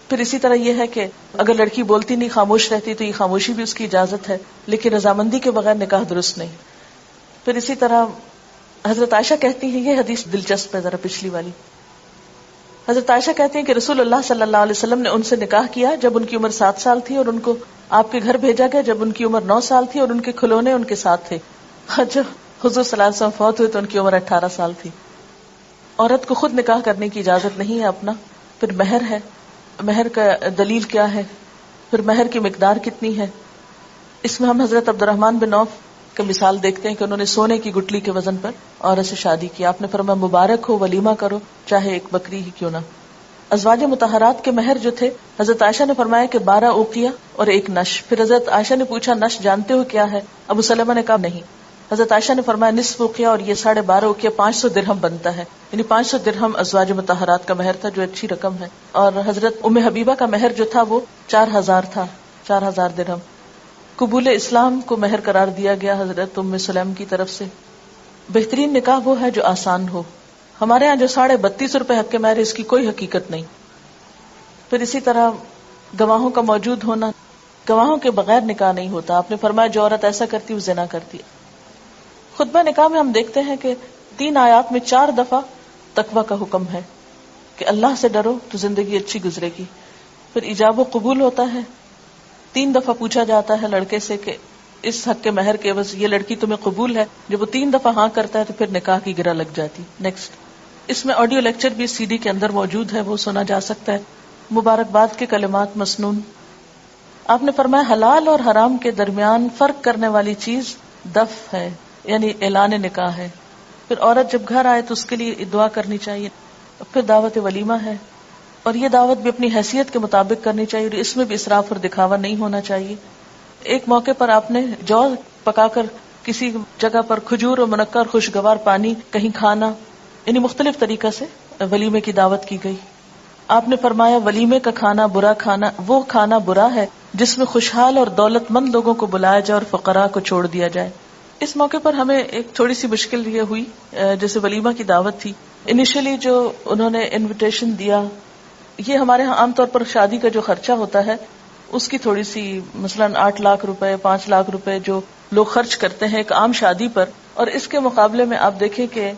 پھر اسی طرح یہ ہے کہ اگر لڑکی بولتی نہیں، خاموش رہتی، تو یہ خاموشی بھی اس کی اجازت ہے، لیکن رضامندی کے بغیر نکاح درست نہیں. پھر اسی طرح حضرت عائشہ کہتی ہیں، یہ حدیث دلچسپ ہے ذرا پچھلی والی. حضرت عائشہ کہتی ہیں کہ رسول اللہ صلی اللہ علیہ وسلم نے ان سے نکاح کیا جب ان کی عمر 7 سال تھی، اور ان کو آپ کے گھر بھیجا گیا جب ان کی عمر 9 سال تھی، اور ان کے کھلونے ان کے ساتھ تھے. اور جب حضور صلی اللہ علیہ وسلم فوت ہوئے تو ان کی عمر 18 سال تھی. عورت کو خود نکاح کرنے کی اجازت نہیں ہے اپنا. پھر مہر ہے، مہر کا دلیل کیا ہے، پھر مہر کی مقدار کتنی ہے. اس میں ہم حضرت عبد الرحمن بن عوف کی مثال دیکھتے ہیں کہ انہوں نے سونے کی گٹلی کے وزن پر عورت سے شادی کی. آپ نے فرمایا مبارک ہو، ولیمہ کرو، چاہے ایک بکری ہی کیوں نہ. ازواج مطہرات کے مہر جو تھے، حضرت عائشہ نے فرمایا کہ 12 اوقیہ اور 1 نش. پھر حضرت عائشہ نے پوچھا نش جانتے ہو کیا ہے؟ ابو سلمہ نے کہا نہیں. حضرت عائشہ نے فرمایا نصف اوقیہ، اور یہ 12.5 اوقیہ 500 درہم بنتا ہے، یعنی 500 درہم ازواج مطہرات کا مہر تھا، جو اچھی رقم ہے. اور حضرت ام حبیبہ کا مہر جو تھا وہ 4000 تھا، 4000 درہم. قبول اسلام کو مہر قرار دیا گیا حضرت ام سلیم کی طرف سے. بہترین نکاح وہ ہے جو آسان ہو. ہمارے ہاں جو 32.5 روپے حق کے مہر ہے، اس کی کوئی حقیقت نہیں. پھر اسی طرح گواہوں کا موجود ہونا، گواہوں کے بغیر نکاح نہیں ہوتا. آپ نے فرمایا جو عورت ایسا کرتی وہ زنا کرتی. خطبہ نکاح میں ہم دیکھتے ہیں کہ 3 آیات میں 4 دفعہ تقوی کا حکم ہے کہ اللہ سے ڈرو تو زندگی اچھی گزرے گی. پھر ایجاب و قبول ہوتا ہے. 3 دفعہ پوچھا جاتا ہے لڑکے سے کہ اس حق کے مہر کے عوض یہ لڑکی تمہیں قبول ہے. جب وہ 3 دفعہ ہاں کرتا ہے تو پھر نکاح کی گرہ لگ جاتی. نیکسٹ، اس میں آڈیو لیکچر بھی CD کے اندر موجود ہے، وہ سنا جا سکتا ہے. مبارکباد کے کلمات مسنون. آپ نے فرمایا حلال اور حرام کے درمیان فرق کرنے والی چیز دف ہے، یعنی اعلان نکاح ہے. پھر عورت جب گھر آئے تو اس کے لیے دعا کرنی چاہیے. پھر دعوت ولیمہ ہے، اور یہ دعوت بھی اپنی حیثیت کے مطابق کرنی چاہیے، اور اس میں بھی اسراف اور دکھاوا نہیں ہونا چاہیے. ایک موقع پر آپ نے جو پکا کر کسی جگہ پر کھجور اور منقع اور خوشگوار پانی کہیں کھانا، یعنی مختلف طریقہ سے ولیمے کی دعوت کی گئی. آپ نے فرمایا ولیمے کا کھانا برا کھانا، وہ کھانا برا ہے جس میں خوشحال اور دولت مند لوگوں کو بلایا جائے اور فقراء کو چھوڑ دیا جائے. اس موقع پر ہمیں ایک تھوڑی سی مشکل یہ ہوئی، جیسے ولیمہ کی دعوت تھی، انیشلی جو انہوں نے انویٹیشن دیا، یہ ہمارے ہاں عام طور پر شادی کا جو خرچہ ہوتا ہے اس کی تھوڑی سی، مثلا 8 لاکھ روپے 5 لاکھ روپے جو لوگ خرچ کرتے ہیں ایک عام شادی پر، اور اس کے مقابلے میں آپ دیکھیں کہ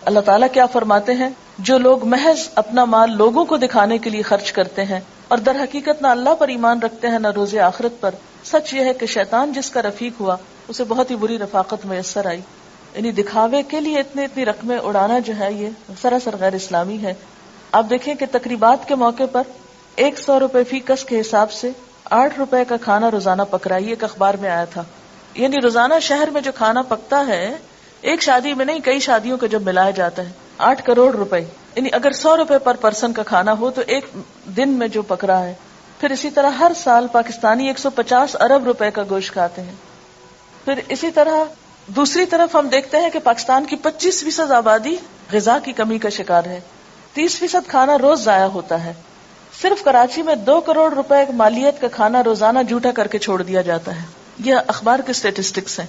اللہ تعالیٰ کیا فرماتے ہیں، جو لوگ محض اپنا مال لوگوں کو دکھانے کے لیے خرچ کرتے ہیں اور در حقیقت نہ اللہ پر ایمان رکھتے ہیں نہ روز آخرت پر، سچ یہ ہے کہ شیطان جس کا رفیق ہوا اسے بہت ہی بری رفاقت میسر آئی. یعنی دکھاوے کے لیے اتنی رقمیں اڑانا جو ہے یہ سراسر غیر اسلامی ہے. آپ دیکھیں کہ تقریبات کے موقع پر 100 روپے فی کس کے حساب سے 8 روپے کا کھانا روزانہ پک رہا ہے. یہ ایک اخبار میں آیا تھا. یعنی روزانہ شہر میں جو کھانا پکتا ہے، ایک شادی میں نہیں کئی شادیوں کا جب ملایا جاتا ہے، 8 کروڑ روپے. یعنی اگر 100 روپے پر پرسن کا کھانا ہو تو ایک دن میں جو پک رہا ہے. پھر اسی طرح ہر سال پاکستانی 150 ارب روپے کا گوشت کھاتے ہیں. پھر اسی طرح دوسری طرف ہم دیکھتے ہیں کہ پاکستان کی 25% آبادی غذا کی کمی کا شکار ہے. 30% کھانا روز ضائع ہوتا ہے. صرف کراچی میں 2 کروڑ روپے مالیت کا کھانا روزانہ جھوٹا کر کے چھوڑ دیا جاتا ہے. یہ اخبار کے اسٹیٹسٹکس ہیں.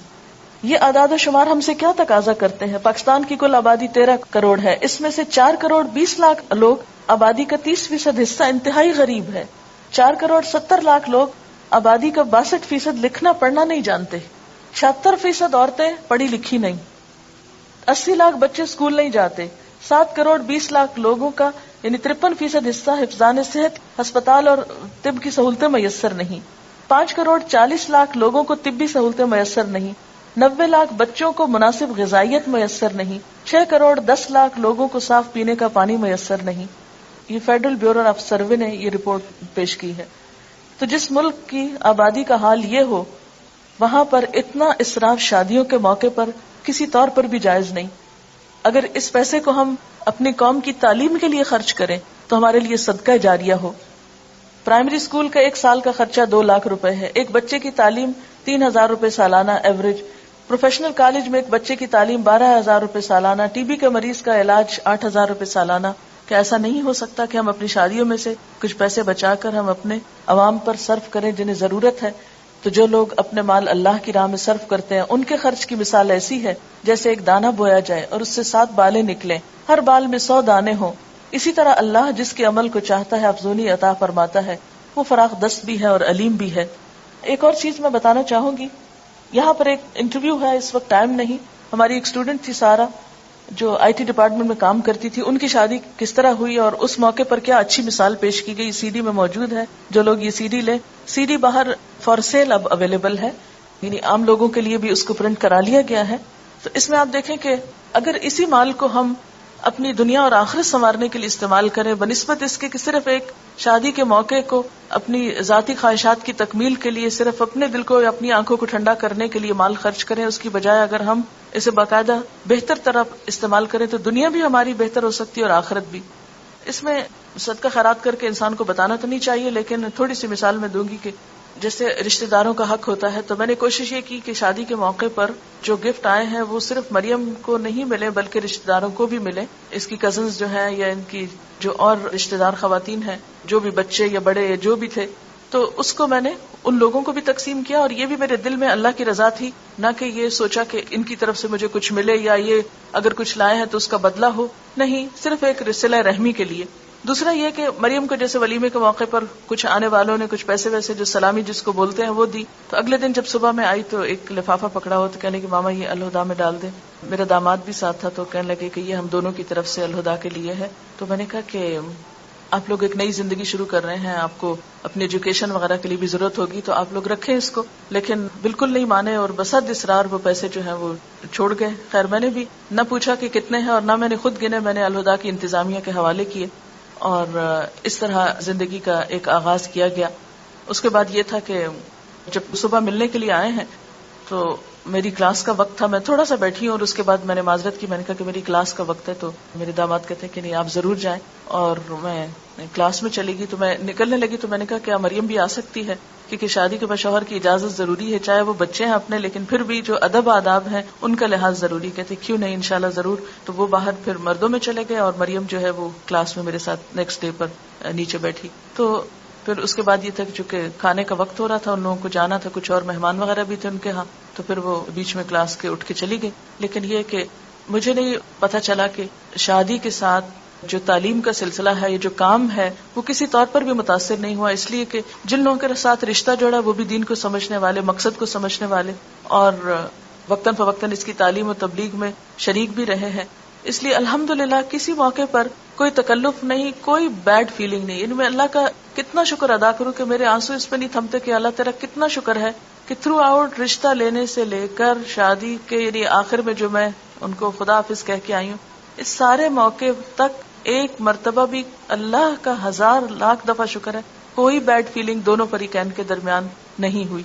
یہ اعداد و شمار ہم سے کیا تقاضا کرتے ہیں؟ پاکستان کی کل آبادی 13 کروڑ ہے، اس میں سے 4 کروڑ 20 لاکھ لوگ، آبادی کا 30% حصہ انتہائی غریب ہے. 4 کروڑ 70 لاکھ لوگ، آبادی کا 62% لکھنا پڑھنا نہیں جانتے. 76% عورتیں پڑھی لکھی نہیں. 80 لاکھ بچے اسکول نہیں جاتے. 7 کروڑ 20 لاکھ لوگوں کا یعنی 53% حصہ حفظان صحت، ہسپتال اور طب کی سہولتیں میسر نہیں. 5 کروڑ 40 لاکھ لوگوں کو طبی سہولتیں میسر نہیں. 90 لاکھ بچوں کو مناسب غذائیت میسر نہیں. 6 کروڑ 10 لاکھ لوگوں کو صاف پینے کا پانی میسر نہیں. یہ فیڈرل بیورو آف سروے نے یہ رپورٹ پیش کی ہے. تو جس ملک کی آبادی کا حال یہ ہو، وہاں پر اتنا اسراف شادیوں کے موقع پر کسی طور پر بھی جائز نہیں. اگر اس پیسے کو ہم اپنی قوم کی تعلیم کے لیے خرچ کریں تو ہمارے لیے صدقہ جاریہ ہو. پرائمری اسکول کا 1 سال کا خرچہ 2 لاکھ روپے ہے. ایک بچے کی تعلیم 3,000 روپے سالانہ ایوریج. پروفیشنل کالج میں ایک بچے کی تعلیم 12,000 روپے سالانہ. ٹی بی کے مریض کا علاج 8,000 روپے سالانہ. کیا ایسا نہیں ہو سکتا کہ ہم اپنی شادیوں میں سے کچھ پیسے بچا کر ہم اپنے عوام پر صرف کریں جنہیں ضرورت ہے؟ تو جو لوگ اپنے مال اللہ کی راہ میں صرف کرتے ہیں ان کے خرچ کی مثال ایسی ہے جیسے ایک دانہ بویا جائے اور اس سے 7 بالیں نکلیں، ہر بال میں 100 دانے ہوں اسی طرح اللہ جس کے عمل کو چاہتا ہے افزونی عطا فرماتا ہے، وہ فراخ دست بھی ہے اور علیم بھی ہے۔ ایک اور چیز میں بتانا چاہوں گی، یہاں پر ایک انٹرویو ہے، اس وقت ٹائم نہیں، ہماری ایک اسٹوڈنٹ تھی سارا جو آئی ٹی ڈپارٹمنٹ میں کام کرتی تھی، ان کی شادی کس طرح ہوئی اور اس موقع پر کیا اچھی مثال پیش کی گئی، سی ڈی میں موجود ہے، جو لوگ یہ سی ڈی لیں، سی ڈی باہر فار سیل اب اویلیبل ہے، یعنی عام لوگوں کے لیے بھی اس کو پرنٹ کرا لیا گیا ہے۔ تو اس میں آپ دیکھیں کہ اگر اسی مال کو ہم اپنی دنیا اور آخرت سنوارنے کے لیے استعمال کریں بنسبت اس کے کہ صرف ایک شادی کے موقع کو اپنی ذاتی خواہشات کی تکمیل کے لیے صرف اپنے دل کو یا اپنی آنکھوں کو ٹھنڈا کرنے کے لیے مال خرچ کریں، اس کی بجائے اگر ہم اسے باقاعدہ بہتر طرح استعمال کریں تو دنیا بھی ہماری بہتر ہو سکتی ہے اور آخرت بھی۔ اس میں صدقہ خیرات کر کے انسان کو بتانا تو نہیں چاہیے، لیکن تھوڑی سی مثال میں دوں گی کہ جیسے رشتہ داروں کا حق ہوتا ہے، تو میں نے کوشش یہ کی کہ شادی کے موقع پر جو گفٹ آئے ہیں وہ صرف مریم کو نہیں ملے بلکہ رشتہ داروں کو بھی ملے، اس کی کزنز جو ہیں یا ان کی جو اور رشتہ دار خواتین ہیں، جو بھی بچے یا بڑے یا جو بھی تھے، تو اس کو میں نے ان لوگوں کو بھی تقسیم کیا، اور یہ بھی میرے دل میں اللہ کی رضا تھی، نہ کہ یہ سوچا کہ ان کی طرف سے مجھے کچھ ملے یا یہ اگر کچھ لائے ہیں تو اس کا بدلہ ہو، نہیں، صرف ایک صلہ رحمی کے لیے۔ دوسرا یہ کہ مریم کو جیسے ولیمے کے موقع پر کچھ آنے والوں نے کچھ پیسے ویسے جو سلامی جس کو بولتے ہیں وہ دی، تو اگلے دن جب صبح میں آئی تو ایک لفافہ پکڑا ہو تو کہنے کہ ماما یہ الہدا میں ڈال دیں، میرا داماد بھی ساتھ تھا تو کہنے لگے کہ یہ ہم دونوں کی طرف سے الہدا کے لیے ہے۔ تو میں نے کہا کہ آپ لوگ ایک نئی زندگی شروع کر رہے ہیں، آپ کو اپنی ایجوکیشن وغیرہ کے لیے بھی ضرورت ہوگی تو آپ لوگ رکھیں اس کو، لیکن بالکل نہیں مانے اور بسد اصرار وہ پیسے جو ہیں وہ چھوڑ گئے۔ خیر میں نے بھی نہ پوچھا کہ کتنے ہیں اور نہ میں نے خود گنے، میں نے الہدا کی انتظامیہ کے حوالے کیے اور اس طرح زندگی کا ایک آغاز کیا گیا۔ اس کے بعد یہ تھا کہ جب صبح ملنے کے لیے آئے ہیں تو میری کلاس کا وقت تھا، میں تھوڑا سا بیٹھی ہوں اور اس کے بعد میں نے معذرت کی، میں نے کہا کہ میری کلاس کا وقت ہے، تو میرے داماد کہتے ہیں کہ نہیں آپ ضرور جائیں، اور میں کلاس میں چلی گئی تو میں نکلنے لگی تو میں نے کہا کیا مریم بھی آ سکتی ہے، کیونکہ شادی کے بعد شوہر کی اجازت ضروری ہے، چاہے وہ بچے ہیں اپنے لیکن پھر بھی جو ادب آداب ہیں ان کا لحاظ ضروری۔ کہتے کیوں نہیں، انشاءاللہ ضرور۔ تو وہ باہر پھر مردوں میں چلے گئے اور مریم جو ہے وہ کلاس میں میرے ساتھ نیکسٹ ڈے پر نیچے بیٹھی۔ تو پھر اس کے بعد یہ تھا کہ چونکہ کھانے کا وقت ہو رہا تھا، ان لوگوں کو جانا تھا، کچھ اور مہمان وغیرہ بھی تھے ان کے ہاں، تو پھر وہ بیچ میں کلاس کے اٹھ کے چلی گئی۔ لیکن یہ کہ مجھے نہیں پتا چلا کہ شادی کے ساتھ جو تعلیم کا سلسلہ ہے، یہ جو کام ہے، وہ کسی طور پر بھی متاثر نہیں ہوا، اس لیے کہ جن لوگوں کے ساتھ رشتہ جوڑا وہ بھی دین کو سمجھنے والے، مقصد کو سمجھنے والے، اور وقتاً فوقتاً اس کی تعلیم و تبلیغ میں شریک بھی رہے ہیں۔ اس لیے الحمدللہ کسی موقع پر کوئی تکلف نہیں، کوئی بیڈ فیلنگ نہیں، یعنی میں اللہ کا کتنا شکر ادا کروں کہ میرے آنسو اس پہ نہیں تھمتے کہ اللہ تیرا کتنا شکر ہے کہ تھرو آؤٹ رشتہ لینے سے لے کر شادی کے یعنی آخر میں جو میں ان کو خدا حافظ کہہ کے آئی ہوں، اس سارے موقع تک ایک مرتبہ بھی اللہ کا 1000 لاکھ دفعہ شکر ہے کوئی بیڈ فیلنگ دونوں فریقین کے درمیان نہیں ہوئی۔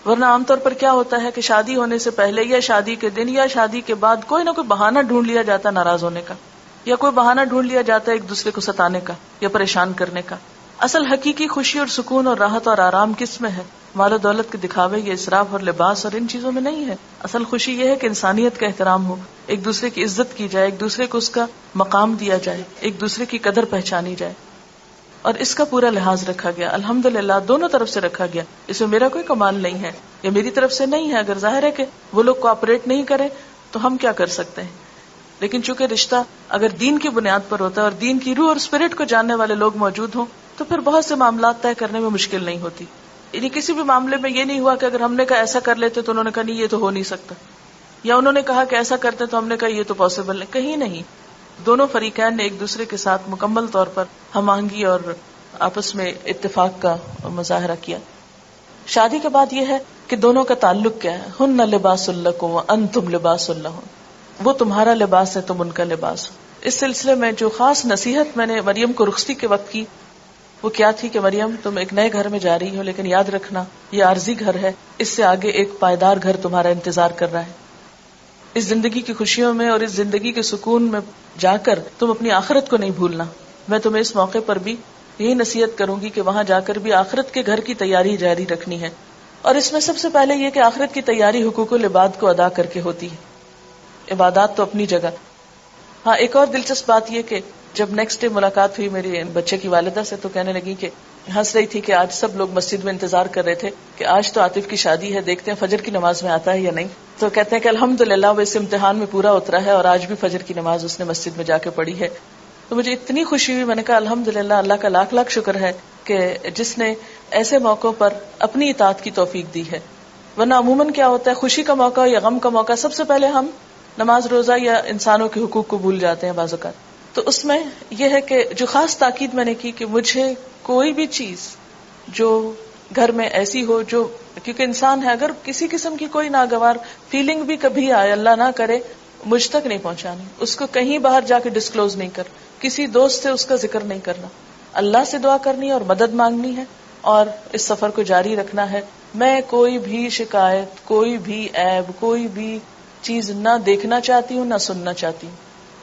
ورنہ عام طور پر کیا ہوتا ہے کہ شادی ہونے سے پہلے یا شادی کے دن یا شادی کے بعد کوئی نہ کوئی بہانہ ڈھونڈ لیا جاتا ناراض ہونے کا، یا کوئی بہانہ ڈھونڈ لیا جاتا ہے ایک دوسرے کو ستانے کا یا پریشان کرنے کا۔ اصل حقیقی خوشی اور سکون اور راحت اور آرام کس میں ہے؟ مال و دولت کے دکھاوے یا اسراف اور لباس اور ان چیزوں میں نہیں ہے۔ اصل خوشی یہ ہے کہ انسانیت کا احترام ہو، ایک دوسرے کی عزت کی جائے، ایک دوسرے کو اس کا مقام دیا جائے، ایک دوسرے کی قدر پہچانی جائے، اور اس کا پورا لحاظ رکھا گیا۔ الحمدللہ دونوں طرف سے رکھا گیا، اس میں میرا کوئی کمال نہیں ہے یا میری طرف سے نہیں ہے۔ اگر ظاہر ہے کہ وہ لوگ کوآپریٹ نہیں کریں تو ہم کیا کر سکتے ہیں، لیکن چونکہ رشتہ اگر دین کی بنیاد پر ہوتا ہے اور دین کی روح اور اسپرٹ کو جاننے والے لوگ موجود ہوں تو پھر بہت سے معاملات طے کرنے میں مشکل نہیں ہوتی۔ یعنی کسی بھی معاملے میں یہ نہیں ہوا کہ اگر ہم نے کہا ایسا کر لیتے تو انہوں نے کہا نہیں یہ تو ہو نہیں سکتا، یا انہوں نے کہا کہ ایسا کرتے تو ہم نے کہا یہ تو پاسبل نہیں، کہیں نہیں۔ دونوں فریقین نے ایک دوسرے کے ساتھ مکمل طور پر ہم آہنگی اور آپس میں اتفاق کا مظاہرہ کیا۔ شادی کے بعد یہ ہے کہ دونوں کا تعلق کیا ہے، ہن لباس لکم وانتم لباس لہن، وہ تمہارا لباس ہے تم ان کا لباس ہو۔ اس سلسلے میں جو خاص نصیحت میں نے مریم کو رخصتی کے وقت کی وہ کیا تھی کہ مریم تم ایک نئے گھر میں جا رہی ہو، لیکن یاد رکھنا یہ عارضی گھر ہے، اس سے آگے ایک پائیدار گھر تمہارا انتظار کر رہا ہے۔ اس زندگی کی خوشیوں میں اور اس زندگی کے سکون میں جا کر تم اپنی آخرت کو نہیں بھولنا۔ میں تمہیں اس موقع پر بھی یہی نصیحت کروں گی کہ وہاں جا کر بھی آخرت کے گھر کی تیاری جاری رکھنی ہے، اور اس میں سب سے پہلے یہ کہ آخرت کی تیاری حقوق العباد کو ادا کر کے ہوتی ہے، عبادات تو اپنی جگہ۔ ہاں ایک اور دلچسپ بات یہ کہ جب نیکسٹ ڈے ملاقات ہوئی میری بچے کی والدہ سے تو کہنے لگی کہ ہنس رہی تھی کہ آج سب لوگ مسجد میں انتظار کر رہے تھے کہ آج تو عاطف کی شادی ہے، دیکھتے ہیں فجر کی نماز میں آتا ہے یا نہیں۔ تو کہتے ہیں کہ الحمدللہ وہ اس امتحان میں پورا اترا ہے اور آج بھی فجر کی نماز اس نے مسجد میں جا کے پڑھی ہے۔ تو مجھے اتنی خوشی ہوئی. میں نے کہا الحمدللہ، اللہ کا لاکھ لاکھ شکر ہے کہ جس نے ایسے موقعوں پر اپنی اطاعت کی توفیق دی ہے. ورنہ عموماً کیا ہوتا ہے، خوشی کا موقع یا غم کا موقع، سب سے پہلے ہم نماز روزہ یا انسانوں کے حقوق کو بھول جاتے ہیں بعض اوقات. تو اس میں یہ ہے کہ جو خاص تاکید میں نے کی کہ مجھے کوئی بھی چیز جو گھر میں ایسی ہو جو، کیونکہ انسان ہے، اگر کسی قسم کی کوئی ناگوار فیلنگ بھی کبھی آئے، اللہ نہ کرے، مجھ تک نہیں پہنچانی، اس کو کہیں باہر جا کے ڈسکلوز نہیں کر، کسی دوست سے اس کا ذکر نہیں کرنا، اللہ سے دعا کرنی ہے اور مدد مانگنی ہے اور اس سفر کو جاری رکھنا ہے. میں کوئی بھی شکایت، کوئی بھی عیب، کوئی بھی چیز نہ دیکھنا چاہتی ہوں، نہ سننا چاہتی ہوں.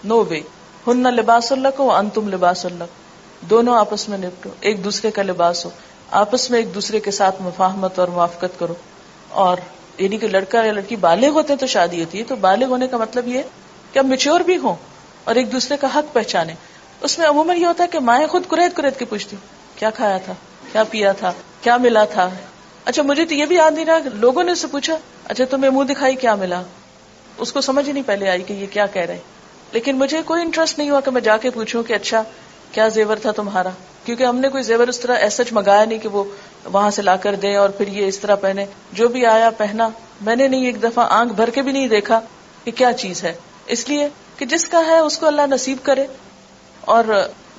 نو وے. ہن لباس لکم وانتم لباس لکم، دونوں آپس میں نپٹو، ایک دوسرے کا لباس ہو، آپس میں ایک دوسرے کے ساتھ مفاہمت اور موافقت کرو. اور یعنی کہ لڑکا یا لڑکی بالغ ہوتے ہیں تو شادی ہوتی ہے، تو بالغ ہونے کا مطلب یہ کہ اب میچور بھی ہوں اور ایک دوسرے کا حق پہچانے. اس میں عموماً یہ ہوتا ہے کہ مائیں خود کریت کریت کے پوچھتی کیا کھایا تھا، کیا پیا تھا، کیا ملا تھا. اچھا مجھے تو یہ بھی یاد نہیں رہا کہ لوگوں نے اس سے پوچھا اچھا تمہیں منہ دکھائی کیا ملا، اس کو سمجھ ہی نہیں پہلے آئی کہ یہ کیا کہہ رہے. لیکن مجھے کوئی انٹرسٹ نہیں ہوا کہ میں جا کے پوچھوں کہ اچھا کیا زیور تھا تمہارا، کیونکہ ہم نے کوئی زیور اس طرح ایسا منگایا نہیں کہ وہ وہاں سے لا کر دیں اور پھر یہ اس طرح پہنے. جو بھی آیا پہنا. میں نے نہیں ایک دفعہ آنکھ بھر کے بھی نہیں دیکھا کہ کیا چیز ہے، اس لیے کہ جس کا ہے اس کو اللہ نصیب کرے. اور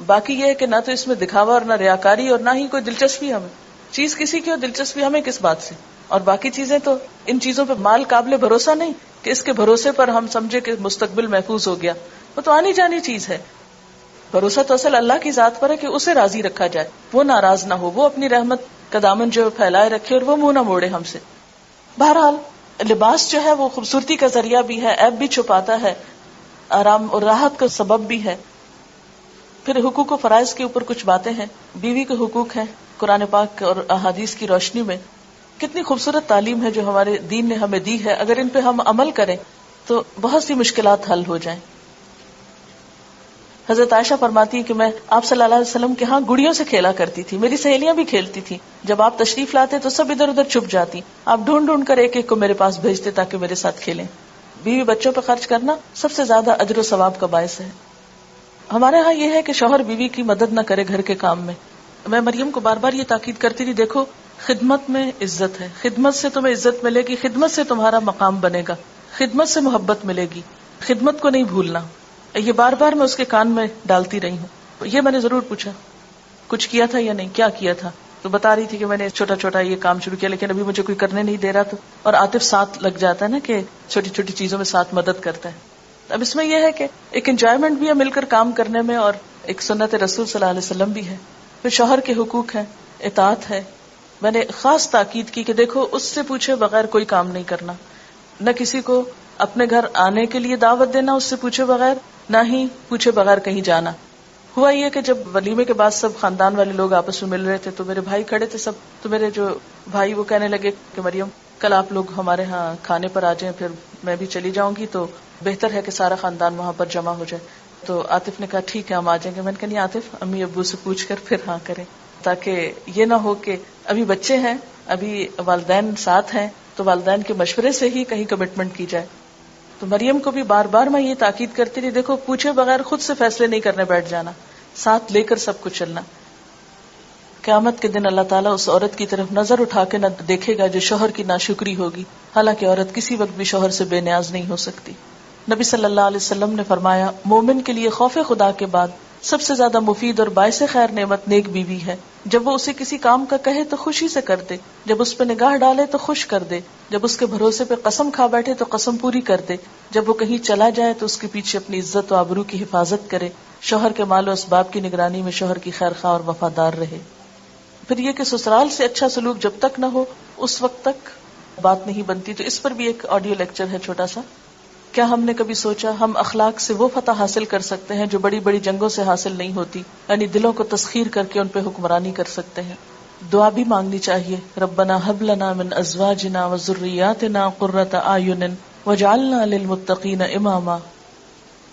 باقی یہ ہے کہ نہ تو اس میں دکھاوا اور نہ ریاکاری اور نہ ہی کوئی دلچسپی. ہمیں چیز کسی کی ہو، دلچسپی ہمیں کس بات سے. اور باقی چیزیں تو ان چیزوں پہ مال قابل بھروسہ نہیں کہ اس کے بھروسے پر ہم سمجھے کہ مستقبل محفوظ ہو گیا. وہ تو آنی جانی چیز ہے. بھروسہ تو اصل اللہ کی ذات پر ہے کہ اسے راضی رکھا جائے، وہ ناراض نہ ہو، وہ اپنی رحمت کا دامن جو پھیلائے رکھے اور وہ منہ نہ موڑے ہم سے. بہرحال لباس جو ہے وہ خوبصورتی کا ذریعہ بھی ہے، عیب بھی چھپاتا ہے، آرام اور راحت کا سبب بھی ہے. پھر حقوق و فرائض کے اوپر کچھ باتیں ہیں. بیوی کے حقوق ہیں قرآن پاک اور احادیث کی روشنی میں. کتنی خوبصورت تعلیم ہے جو ہمارے دین نے ہمیں دی ہے. اگر ان پہ ہم عمل کریں تو بہت سی مشکلات حل ہو جائیں. حضرت عائشہ فرماتی ہے کہ میں آپ صلی اللہ علیہ وسلم کے ہاں گڑیوں سے کھیلا کرتی تھی، میری سہیلیاں بھی کھیلتی تھی. جب آپ تشریف لاتے تو سب ادھر ادھر چھپ جاتی، آپ ڈھونڈ ڈھونڈ کر ایک ایک کو میرے پاس بھیجتے تاکہ میرے ساتھ کھیلیں. بیوی بچوں پہ خرچ کرنا سب سے زیادہ اجر و ثواب کا باعث ہے. ہمارے ہاں یہ ہے کہ شوہر بیوی کی مدد نہ کرے گھر کے کام میں. میں مریم کو بار بار یہ تاکید کرتی تھی، دیکھو خدمت میں عزت ہے، خدمت سے تمہیں عزت ملے گی، خدمت سے تمہارا مقام بنے گا، خدمت سے محبت ملے گی، خدمت کو نہیں بھولنا. یہ بار بار میں اس کے کان میں ڈالتی رہی ہوں. یہ میں نے ضرور پوچھا کچھ کیا تھا یا نہیں، کیا کیا تھا، تو بتا رہی تھی کہ میں نے چھوٹا چھوٹا یہ کام شروع کیا لیکن ابھی مجھے کوئی کرنے نہیں دے رہا. تو اور عاطف ساتھ لگ جاتا ہے نا کہ چھوٹی چھوٹی چیزوں میں ساتھ مدد کرتا ہے. اب اس میں یہ ہے کہ ایک انجوائمنٹ بھی ہے مل کر کام کرنے میں، اور ایک سنت رسول صلی اللہ علیہ وسلم بھی ہے. پھر شوہر کے حقوق ہیں، اطاعت ہے. میں نے خاص تاکید کی کہ دیکھو اس سے پوچھے بغیر کوئی کام نہیں کرنا، نہ کسی کو اپنے گھر آنے کے لیے دعوت دینا اس سے پوچھے بغیر، نہ ہی پوچھے بغیر کہیں جانا. ہوا یہ کہ جب ولیمے کے بعد سب خاندان والے لوگ آپس میں مل رہے تھے تو میرے بھائی کھڑے تھے سب، تو میرے جو بھائی وہ کہنے لگے کہ مریم کل آپ لوگ ہمارے ہاں کھانے پر آ جائیں، پھر میں بھی چلی جاؤں گی تو بہتر ہے کہ سارا خاندان وہاں پر جمع ہو جائے. تو عاطف نے کہا ٹھیک ہے ہم آ جائیں گے. میں نے کہا نہیں عاطف، امی ابو سے پوچھ کر پھر ہاں کریں، تاکہ یہ نہ ہو کہ ابھی بچے ہیں، ابھی والدین ساتھ ہیں تو والدین کے مشورے سے ہی کہیں کمٹمنٹ کی جائے. تو مریم کو بھی بار بار میں یہ تاکید کرتی رہی، دیکھو پوچھے بغیر خود سے فیصلے نہیں کرنے بیٹھ جانا، ساتھ لے کر سب کچھ چلنا. قیامت کے دن اللہ تعالیٰ اس عورت کی طرف نظر اٹھا کے نہ دیکھے گا جو شوہر کی ناشکری ہوگی، حالانکہ عورت کسی وقت بھی شوہر سے بے نیاز نہیں ہو سکتی. نبی صلی اللہ علیہ وسلم نے فرمایا مومن کے لیے خوف خدا کے بعد سب سے زیادہ مفید اور باعث خیر نعمت نیک بیوی ہے. جب وہ اسے کسی کام کا کہے تو خوشی سے کر دے، جب اس پہ نگاہ ڈالے تو خوش کر دے، جب اس کے بھروسے پہ قسم کھا بیٹھے تو قسم پوری کر دے، جب وہ کہیں چلا جائے تو اس کے پیچھے اپنی عزت و آبرو کی حفاظت کرے، شوہر کے مال و اسباب کی نگرانی میں شوہر کی خیر خواہ اور وفادار رہے. پھر یہ کہ سسرال سے اچھا سلوک جب تک نہ ہو اس وقت تک بات نہیں بنتی. تو اس پر بھی ایک آڈیو لیکچر ہے چھوٹا سا. کیا ہم نے کبھی سوچا ہم اخلاق سے وہ فتح حاصل کر سکتے ہیں جو بڑی بڑی جنگوں سے حاصل نہیں ہوتی، یعنی دلوں کو تسخیر کر کے ان پہ حکمرانی کر سکتے ہیں. دعا بھی مانگنی چاہیے، ربنا ھب لنا من ازواجنا وذریاتنا قرۃ اعین واجعلنا للمتقین اماما.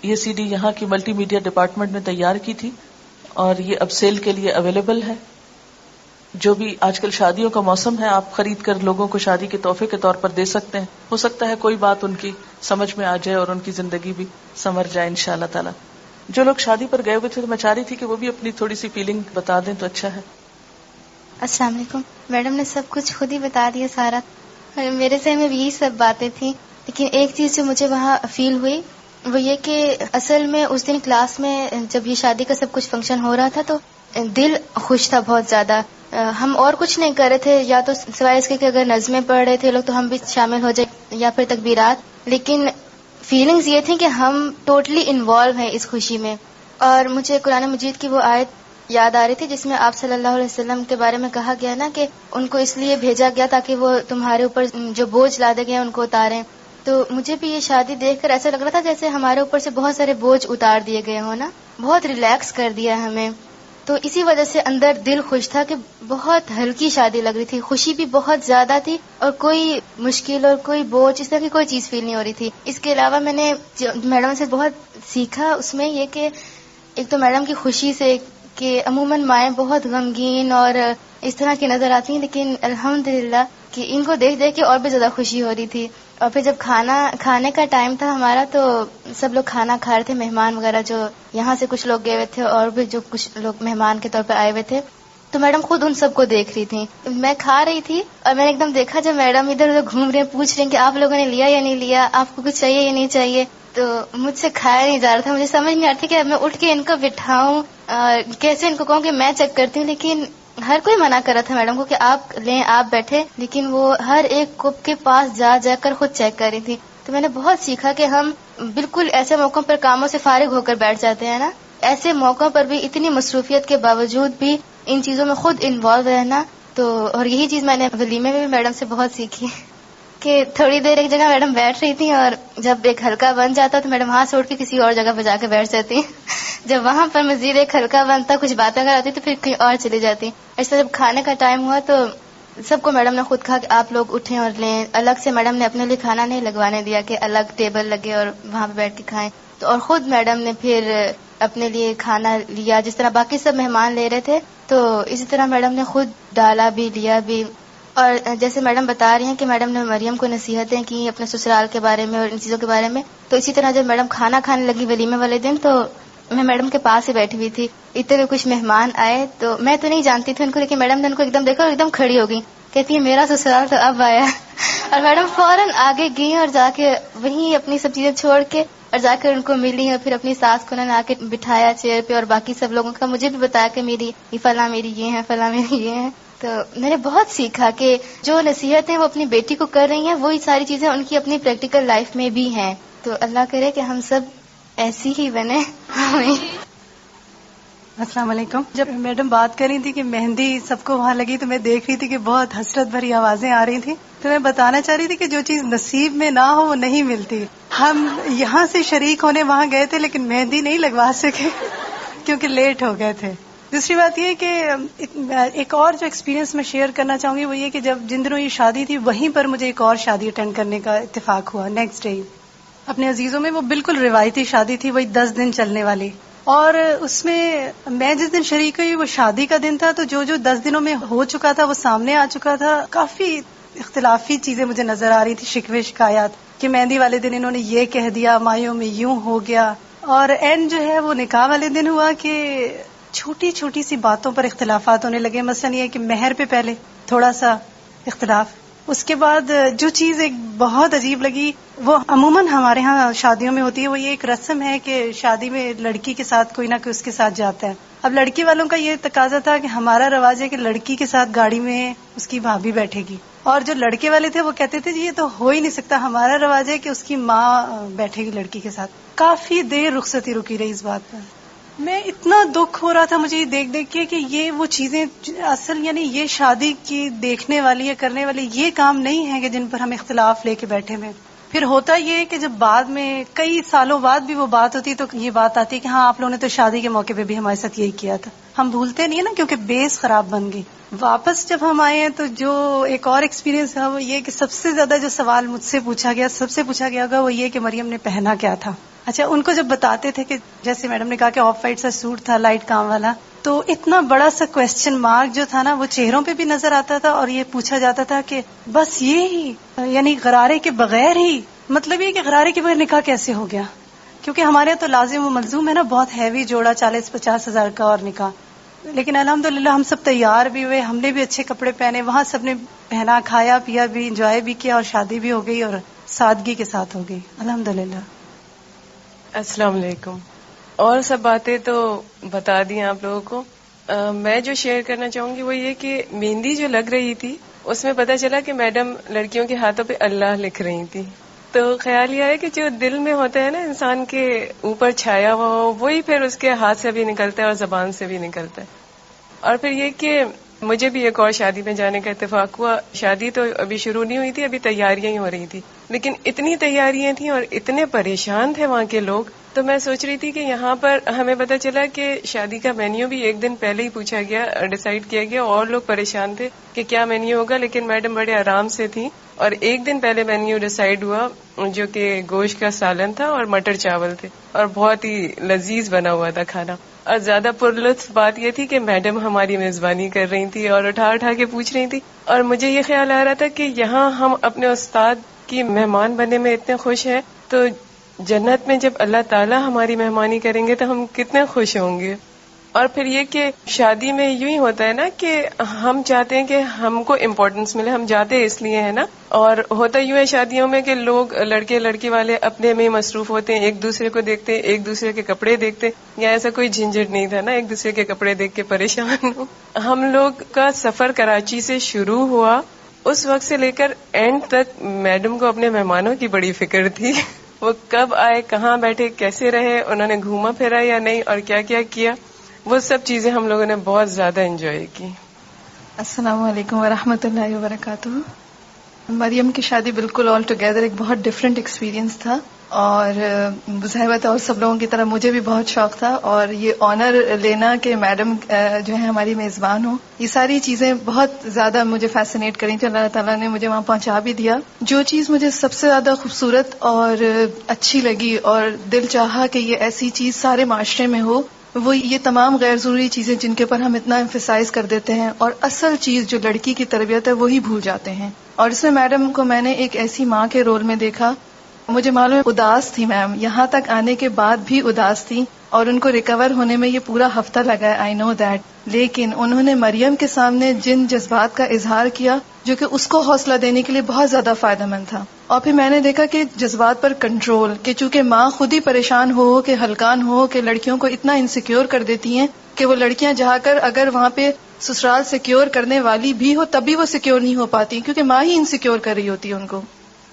یہ CD یہاں کی ملٹی میڈیا ڈپارٹمنٹ نے تیار کی تھی اور یہ اب سیل کے لیے اویلیبل ہے. جو بھی آج کل شادیوں کا موسم ہے، آپ خرید کر لوگوں کو شادی کے تحفے کے طور پر دے سکتے ہیں. ہو سکتا ہے کوئی بات ان کی سمجھ میں آ جائے اور ان کی زندگی بھی سنور جائے انشاءاللہ تعالی. جو لوگ شادی پر گئے ہوئے تھے تو میں چاہ رہی تھی کہ وہ بھی اپنی تھوڑی سی فیلنگ بتا دیں تو اچھا ہے. السلام علیکم. میڈم نے سب کچھ خود ہی بتا دیا سارا. میرے ذہن میں بھی یہی سب باتیں تھیں، لیکن ایک چیز جو مجھے وہاں فیل ہوئی وہ یہ کہ اصل میں اس دن کلاس میں جب یہ شادی کا سب کچھ فنکشن ہو رہا تھا تو دل خوش تھا بہت زیادہ. ہم اور کچھ نہیں کر رہے تھے، یا تو سوائے اس کے کہ اگر نظمیں پڑھ رہے تھے لوگ تو ہم بھی شامل ہو جائیں یا پھر تکبیرات، لیکن فیلنگز یہ تھیں کہ ہم ٹوٹلی انوالو ہیں اس خوشی میں. اور مجھے قرآن مجید کی وہ آیت یاد آ رہی تھی جس میں آپ صلی اللہ علیہ وسلم کے بارے میں کہا گیا نا کہ ان کو اس لیے بھیجا گیا تاکہ وہ تمہارے اوپر جو بوجھ لادے گئے ان کو اتاریں. تو مجھے بھی یہ شادی دیکھ کر ایسا لگ رہا تھا جیسے ہمارے اوپر سے بہت سارے بوجھ اتار دیے گئے ہوں نا، بہت ریلیکس کر دیا ہمیں. تو اسی وجہ سے اندر دل خوش تھا کہ بہت ہلکی شادی لگ رہی تھی، خوشی بھی بہت زیادہ تھی اور کوئی مشکل اور کوئی بوجھ اس طرح کی کوئی چیز فیل نہیں ہو رہی تھی. اس کے علاوہ میں نے میڈم سے بہت سیکھا اس میں یہ کہ ایک تو میڈم کی خوشی سے کہ عموماً مائیں بہت غمگین اور اس طرح کی نظر آتی ہیں، لیکن الحمدللہ کہ ان کو دیکھ دیکھ کے اور بھی زیادہ خوشی ہو رہی تھی. اور پھر جب کھانے کا ٹائم تھا ہمارا تو سب لوگ کھانا کھا رہے تھے، مہمان وغیرہ جو یہاں سے کچھ لوگ گئے ہوئے تھے اور بھی جو کچھ لوگ مہمان کے طور پہ آئے ہوئے تھے. تو میڈم خود ان سب کو دیکھ رہی تھی. میں کھا رہی تھی اور میں نے ایک دم دیکھا جب میڈم ادھر ادھر گھوم رہے ہیں، پوچھ رہے ہیں کہ آپ لوگوں نے لیا یا نہیں لیا، آپ کو کچھ چاہیے یا نہیں چاہیے. تو مجھ سے کھایا نہیں جا رہا تھا، مجھے سمجھ نہیں آ رہا تھا کہ میں اٹھ کے ان کو بٹھاؤں، کیسے ان کو کہوں کہ میں چیک کرتی ہوں. لیکن ہر کوئی منع کر رہا تھا میڈم کو کہ آپ لیں آپ بیٹھے، لیکن وہ ہر ایک کپ کے پاس جا جا کر خود چیک کر رہی تھی. تو میں نے بہت سیکھا کہ ہم بالکل ایسے موقعوں پر کاموں سے فارغ ہو کر بیٹھ جاتے ہیں نا، ایسے موقعوں پر بھی اتنی مصروفیت کے باوجود بھی ان چیزوں میں خود انوالو رہنا. تو اور یہی چیز میں نے ولیمے میں بھی میڈم سے بہت سیکھی کہ تھوڑی دیر ایک جگہ میڈم بیٹھ رہی تھی اور جب ایک ہلکا بن جاتا تو میڈم ہاتھ چھوڑ کے کسی اور جگہ پہ جا کے بیٹھ جاتی. جب وہاں پر مزید ایک ہلکا بنتا کچھ باتیں کراتی تو پھر کہیں اور چلی جاتی. ایسا جب کھانے کا ٹائم ہوا تو سب کو میڈم نے خود کہا کہ آپ لوگ اٹھیں اور لیں. الگ سے میڈم نے اپنے لیے کھانا نہیں لگوانے دیا کہ الگ ٹیبل لگے اور وہاں پہ بیٹھ کے کھائیں. تو اور خود میڈم نے پھر اپنے لیے کھانا لیا جس طرح باقی سب مہمان لے رہے تھے، تو اسی طرح میڈم نے خود ڈالا بھی لیا بھی. اور جیسے میڈم بتا رہی ہیں کہ میڈم نے مریم کو نصیحتیں کی اپنے سسرال کے بارے میں اور ان چیزوں کے بارے میں، تو اسی طرح جب میڈم کھانا کھانے لگی ولیمے والے دن تو میں میڈم کے پاس ہی بیٹھی ہوئی تھی. اتنے کچھ مہمان آئے تو میں تو نہیں جانتی تھی ان کو، لیکن میڈم نے ان کو ایک دم دیکھا اور ایک دم کھڑی ہو گئی، کہتی ہے میرا سسرال تو اب آیا. اور میڈم فوراً آگے گئی اور جا کے وہیں اپنی سب چیزیں چھوڑ کے اور جا کر ان کو ملی اور پھر اپنی ساس کو انہوں نے آ کے بٹھایا چیئر پہ اور باقی سب لوگوں کا مجھے بھی بتایا کہ میری فلاں میری یہ ہیں فلاں میری یہ ہیں. تو میں نے بہت سیکھا کہ جو نصیحتیں وہ اپنی بیٹی کو کر رہی ہیں وہی ساری چیزیں ان کی اپنی پریکٹیکل لائف میں بھی ہیں. تو اللہ کرے کہ ہم سب ایسی ہی بنے. السلام علیکم. جب میڈم بات کر رہی تھی کہ مہندی سب کو وہاں لگی تو میں دیکھ رہی تھی کہ بہت حسرت بھری آوازیں آ رہی تھیں. تو میں بتانا چاہ رہی تھی کہ جو چیز نصیب میں نہ ہو وہ نہیں ملتی. ہم یہاں سے شریک ہونے وہاں گئے تھے لیکن مہندی نہیں لگوا سکے کیونکہ لیٹ ہو گئے تھے. دوسری بات یہ کہ ایک اور جو ایکسپیرینس میں شیئر کرنا چاہوں گی وہ یہ کہ جب جن دنوں یہ شادی تھی وہیں پر مجھے ایک اور شادی اٹینڈ کرنے کا اتفاق ہوا نیکسٹ ڈے اپنے عزیزوں میں. وہ بالکل روایتی شادی تھی، وہی 10 دن چلنے والی. اور اس میں جس دن شریک ہوئی وہ شادی کا دن تھا، تو جو 10 دنوں میں ہو چکا تھا وہ سامنے آ چکا تھا. کافی اختلافی چیزیں مجھے نظر آ رہی تھی، شکوے شکایات کہ مہندی والے دن انہوں نے یہ کہہ دیا، مایوں میں یوں ہو گیا. اور اینڈ جو ہے وہ نکاح والے دن ہوا کہ چھوٹی چھوٹی سی باتوں پر اختلافات ہونے لگے. مثلا یہ کہ مہر پہ پہلے تھوڑا سا اختلاف، اس کے بعد جو چیز ایک بہت عجیب لگی وہ عموماً ہمارے ہاں شادیوں میں ہوتی ہے، وہ یہ ایک رسم ہے کہ شادی میں لڑکی کے ساتھ کوئی نہ کوئی اس کے ساتھ جاتا ہے. اب لڑکی والوں کا یہ تقاضا تھا کہ ہمارا رواج ہے کہ لڑکی کے ساتھ گاڑی میں اس کی بھابھی بیٹھے گی، اور جو لڑکے والے تھے وہ کہتے تھے جی یہ تو ہو ہی نہیں سکتا، ہمارا رواج ہے کہ اس کی ماں بیٹھے گی لڑکی کے ساتھ. کافی دیر رخصتی رکی رہی اس بات پر. میں اتنا دکھ ہو رہا تھا مجھے یہ دیکھ دیکھ کے کہ یہ وہ چیزیں اصل یعنی یہ شادی کی دیکھنے والی یا کرنے والی یہ کام نہیں ہے کہ جن پر ہم اختلاف لے کے بیٹھے ہوئے. پھر ہوتا یہ ہے کہ جب بعد میں کئی سالوں بعد بھی وہ بات ہوتی تو یہ بات آتی کہ ہاں آپ لوگوں نے تو شادی کے موقع پہ بھی ہمارے ساتھ یہی کیا تھا. ہم بھولتے نہیں ہیں نا کیونکہ بیس خراب بن گئی. واپس جب ہم آئے ہیں تو جو ایک اور ایکسپیرینس ہے وہ یہ کہ سب سے زیادہ جو سوال مجھ سے پوچھا گیا، سب سے پوچھا گیا ہوگا وہ یہ کہ مریم نے پہنا کیا تھا. اچھا ان کو جب بتاتے تھے کہ جیسے میڈم نے کہا کہ آف وائٹ سا سوٹ تھا لائٹ کام والا، تو اتنا بڑا سا کوسچن مارک جو تھا نا وہ چہروں پہ بھی نظر آتا تھا. اور یہ پوچھا جاتا تھا کہ بس یہ ہی یعنی غرارے کے بغیر ہی، مطلب یہ کہ غرارے کے بغیر نکاح کیسے ہو گیا. کیونکہ ہمارے یہاں تو لازم و ملزوم ہے نا، بہت ہیوی جوڑا 40-50 ہزار کا اور نکاح. لیکن الحمدللہ ہم سب تیار بھی ہوئے، ہم نے بھی اچھے کپڑے پہنے، وہاں سب نے پہنا، کھایا پیا بھی، انجوائے بھی کیا، اور شادی بھی ہو گئی اور سادگی کے ساتھ ہو گئی الحمدللہ. السلام علیکم. اور سب باتیں تو بتا دی آپ لوگوں کو. میں جو شیئر کرنا چاہوں گی وہ یہ کہ مہندی جو لگ رہی تھی اس میں پتا چلا کہ میڈم لڑکیوں کے ہاتھوں پہ اللہ لکھ رہی تھی. تو خیال یہ ہے کہ جو دل میں ہوتا ہے نا انسان کے اوپر چھایا ہوا ہو، وہی پھر اس کے ہاتھ سے بھی نکلتا ہے اور زبان سے بھی نکلتا ہے. اور پھر یہ کہ مجھے بھی ایک اور شادی میں جانے کا اتفاق ہوا. شادی تو ابھی شروع نہیں ہوئی تھی، ابھی تیاریاں ہی ہو رہی تھی، لیکن اتنی تیاریاں تھیں اور اتنے پریشان تھے وہاں کے لوگ. تو میں سوچ رہی تھی کہ یہاں پر ہمیں پتا چلا کہ شادی کا مینیو بھی ایک دن پہلے ہی پوچھا گیا، ڈیسائیڈ کیا گیا، اور لوگ پریشان تھے کہ کیا مینیو ہوگا، لیکن میڈم بڑے آرام سے تھی. اور ایک دن پہلے مینیو ڈیسائیڈ ہوا جو کہ گوشت کا سالن تھا اور مٹر چاول تھے، اور بہت ہی لذیذ بنا ہوا تھا کھانا. اور زیادہ پرلطف بات یہ تھی کہ میڈم ہماری میزبانی کر رہی تھی اور اٹھا کے پوچھ رہی تھی. اور مجھے یہ خیال آ رہا تھا کہ یہاں ہم اپنے استاد کی مہمان بننے میں اتنے خوش ہیں، تو جنت میں جب اللہ تعالیٰ ہماری مہمانی کریں گے تو ہم کتنے خوش ہوں گے. اور پھر یہ کہ شادی میں یوں ہی ہوتا ہے نا کہ ہم چاہتے ہیں کہ ہم کو امپورٹنس ملے، ہم جاتے اس لیے ہیں نا. اور ہوتا یوں ہے شادیوں میں کہ لوگ لڑکے لڑکی والے اپنے میں مصروف ہوتے ہیں، ایک دوسرے کو دیکھتے ہیں، ایک دوسرے کے کپڑے دیکھتے ہیں. یا ایسا کوئی جھنجھٹ نہیں تھا نا ایک دوسرے کے کپڑے دیکھ کے پریشان ہو. ہم لوگ کا سفر کراچی سے شروع ہوا، اس وقت سے لے کر اینڈ تک میڈم کو اپنے مہمانوں کی بڑی فکر تھی. وہ کب آئے، کہاں بیٹھے، کیسے رہے، انہوں نے گھوما پھرا یا نہیں، اور کیا کیا کیا، وہ سب چیزیں ہم لوگوں نے بہت زیادہ انجوائے کی. السلام علیکم ورحمۃ اللہ وبرکاتہ. مریم کی شادی بالکل آل ٹوگیدر ایک بہت ڈفرینٹ ایکسپیرینس تھا، اور ظاہر بات اور سب لوگوں کی طرح مجھے بھی بہت شوق تھا، اور یہ آنر لینا کہ میڈم جو ہے ہماری میزبان ہو، یہ ساری چیزیں بہت زیادہ مجھے فیسینیٹ کری تھی. اللہ تعالیٰ نے مجھے وہاں پہنچا بھی دیا. جو چیز مجھے سب سے زیادہ خوبصورت اور اچھی لگی اور دل چاہا کہ یہ ایسی چیز سارے معاشرے میں ہو، وہ یہ تمام غیر ضروری چیزیں جن کے پر ہم اتنا ایمفیسائز کر دیتے ہیں اور اصل چیز جو لڑکی کی تربیت ہے وہی بھول جاتے ہیں. اور اس میں میڈم کو میں نے ایک ایسی ماں کے رول میں دیکھا. مجھے معلوم ہے اداس تھی میم، یہاں تک آنے کے بعد بھی اداس تھی، اور ان کو ریکور ہونے میں یہ پورا ہفتہ لگا ہے، آئی نو دیٹ. لیکن انہوں نے مریم کے سامنے جن جذبات کا اظہار کیا جو کہ اس کو حوصلہ دینے کے لیے بہت زیادہ فائدہ مند تھا. اور پھر میں نے دیکھا کہ جذبات پر کنٹرول، کہ چونکہ ماں خود ہی پریشان ہو کہ ہلکان ہو کہ لڑکیوں کو اتنا انسیکیور کر دیتی ہیں کہ وہ لڑکیاں جا کر اگر وہاں پہ سسرال سیکیور کرنے والی بھی ہو تب بھی وہ سیکیور نہیں ہو پاتی، کیونکہ ماں ہی انسیکیور کر رہی ہوتی ہے ان کو.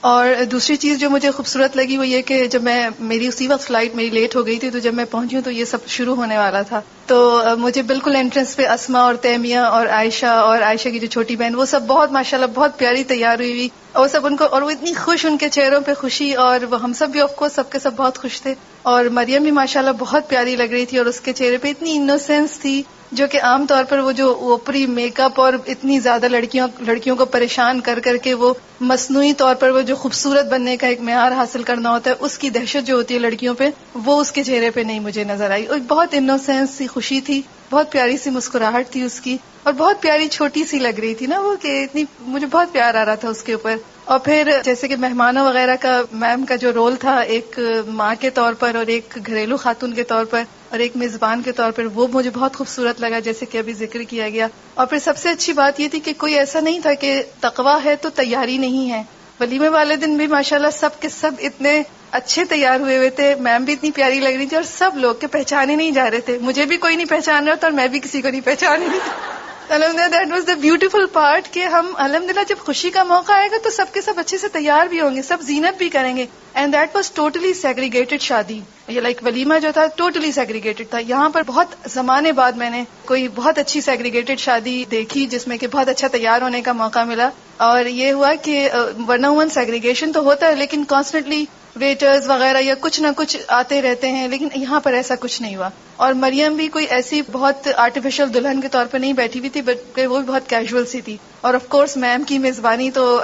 اور دوسری چیز جو مجھے خوبصورت لگی وہ یہ کہ جب میری اسی وقت فلائٹ میری لیٹ ہو گئی تھی، تو جب میں پہنچی ہوں تو یہ سب شروع ہونے والا تھا. تو مجھے بالکل انٹرنس پہ اسما اور تیمیہ اور عائشہ کی جو چھوٹی بہن، وہ سب بہت ماشاءاللہ بہت پیاری تیار ہوئی ہوئی، اور سب ان کو، اور وہ اتنی خوش، ان کے چہروں پہ خوشی، اور وہ ہم سب بھی آف کورس سب کے سب بہت خوش تھے. اور مریم بھی ماشاءاللہ بہت پیاری لگ رہی تھی، اور اس کے چہرے پہ اتنی انوسینس تھی جو کہ عام طور پر وہ جو اوپری میک اپ اور اتنی زیادہ لڑکیوں کو پریشان کر کے وہ مصنوعی طور پر وہ جو خوبصورت بننے کا ایک معیار حاصل کرنا ہوتا ہے، اس کی دہشت جو ہوتی ہے لڑکیوں پہ، وہ اس کے چہرے پہ نہیں مجھے نظر آئی. اور بہت انوسینس سی خوشی تھی، بہت پیاری سی مسکراہٹ تھی اس کی، اور بہت پیاری چھوٹی سی لگ رہی تھی نا وہ، کہ اتنی مجھے بہت پیار آ رہا تھا اس کے اوپر. اور پھر جیسے کہ مہمانوں وغیرہ کا میم کا جو رول تھا، ایک ماں کے طور پر اور ایک گھریلو خاتون کے طور پر اور ایک میزبان کے طور پر، وہ مجھے بہت خوبصورت لگا جیسے کہ ابھی ذکر کیا گیا. اور پھر سب سے اچھی بات یہ تھی کہ کوئی ایسا نہیں تھا کہ تقویٰ ہے تو تیاری نہیں ہے. ولیمے والے دن بھی ماشاءاللہ سب کے سب اتنے اچھے تیار ہوئے تھے، میم بھی اتنی پیاری لگ رہی تھی، اور سب لوگ کے پہچانے نہیں جا رہے تھے. مجھے بھی کوئی نہیں پہچان رہا تھا اور میں بھی کسی کو نہیں پہچان رہی تھی. الحمدللہ that was the beautiful part کہ ہم الحمدللہ جب خوشی کا موقع آئے گا تو سب کے سب اچھے سے تیار بھی ہوں گے، سب زینت بھی کریں گے. And that was totally segregated شادی. یہ لائک ولیمہ جو تھا ٹوٹلی سیگریگیٹڈ تھا. یہاں پر بہت زمانے بعد میں نے کوئی بہت اچھی سیگریگیٹڈ شادی دیکھی جس میں کہ بہت اچھا تیار ہونے کا موقع ملا. اور یہ ہوا کہ ون آن ون سیگریگیشن تو ہوتا ہے لیکن کانسٹنٹلی ویٹرز وغیرہ یا کچھ نہ کچھ آتے رہتے ہیں، لیکن یہاں پر ایسا کچھ نہیں ہوا. اور مریم بھی کوئی ایسی بہت آرٹیفیشل دلہن کے طور پہ نہیں بیٹھی ہوئی تھی، بلکہ وہ بھی بہت کیجول سی تھی. اور آف کورس میم کی میزبانی تو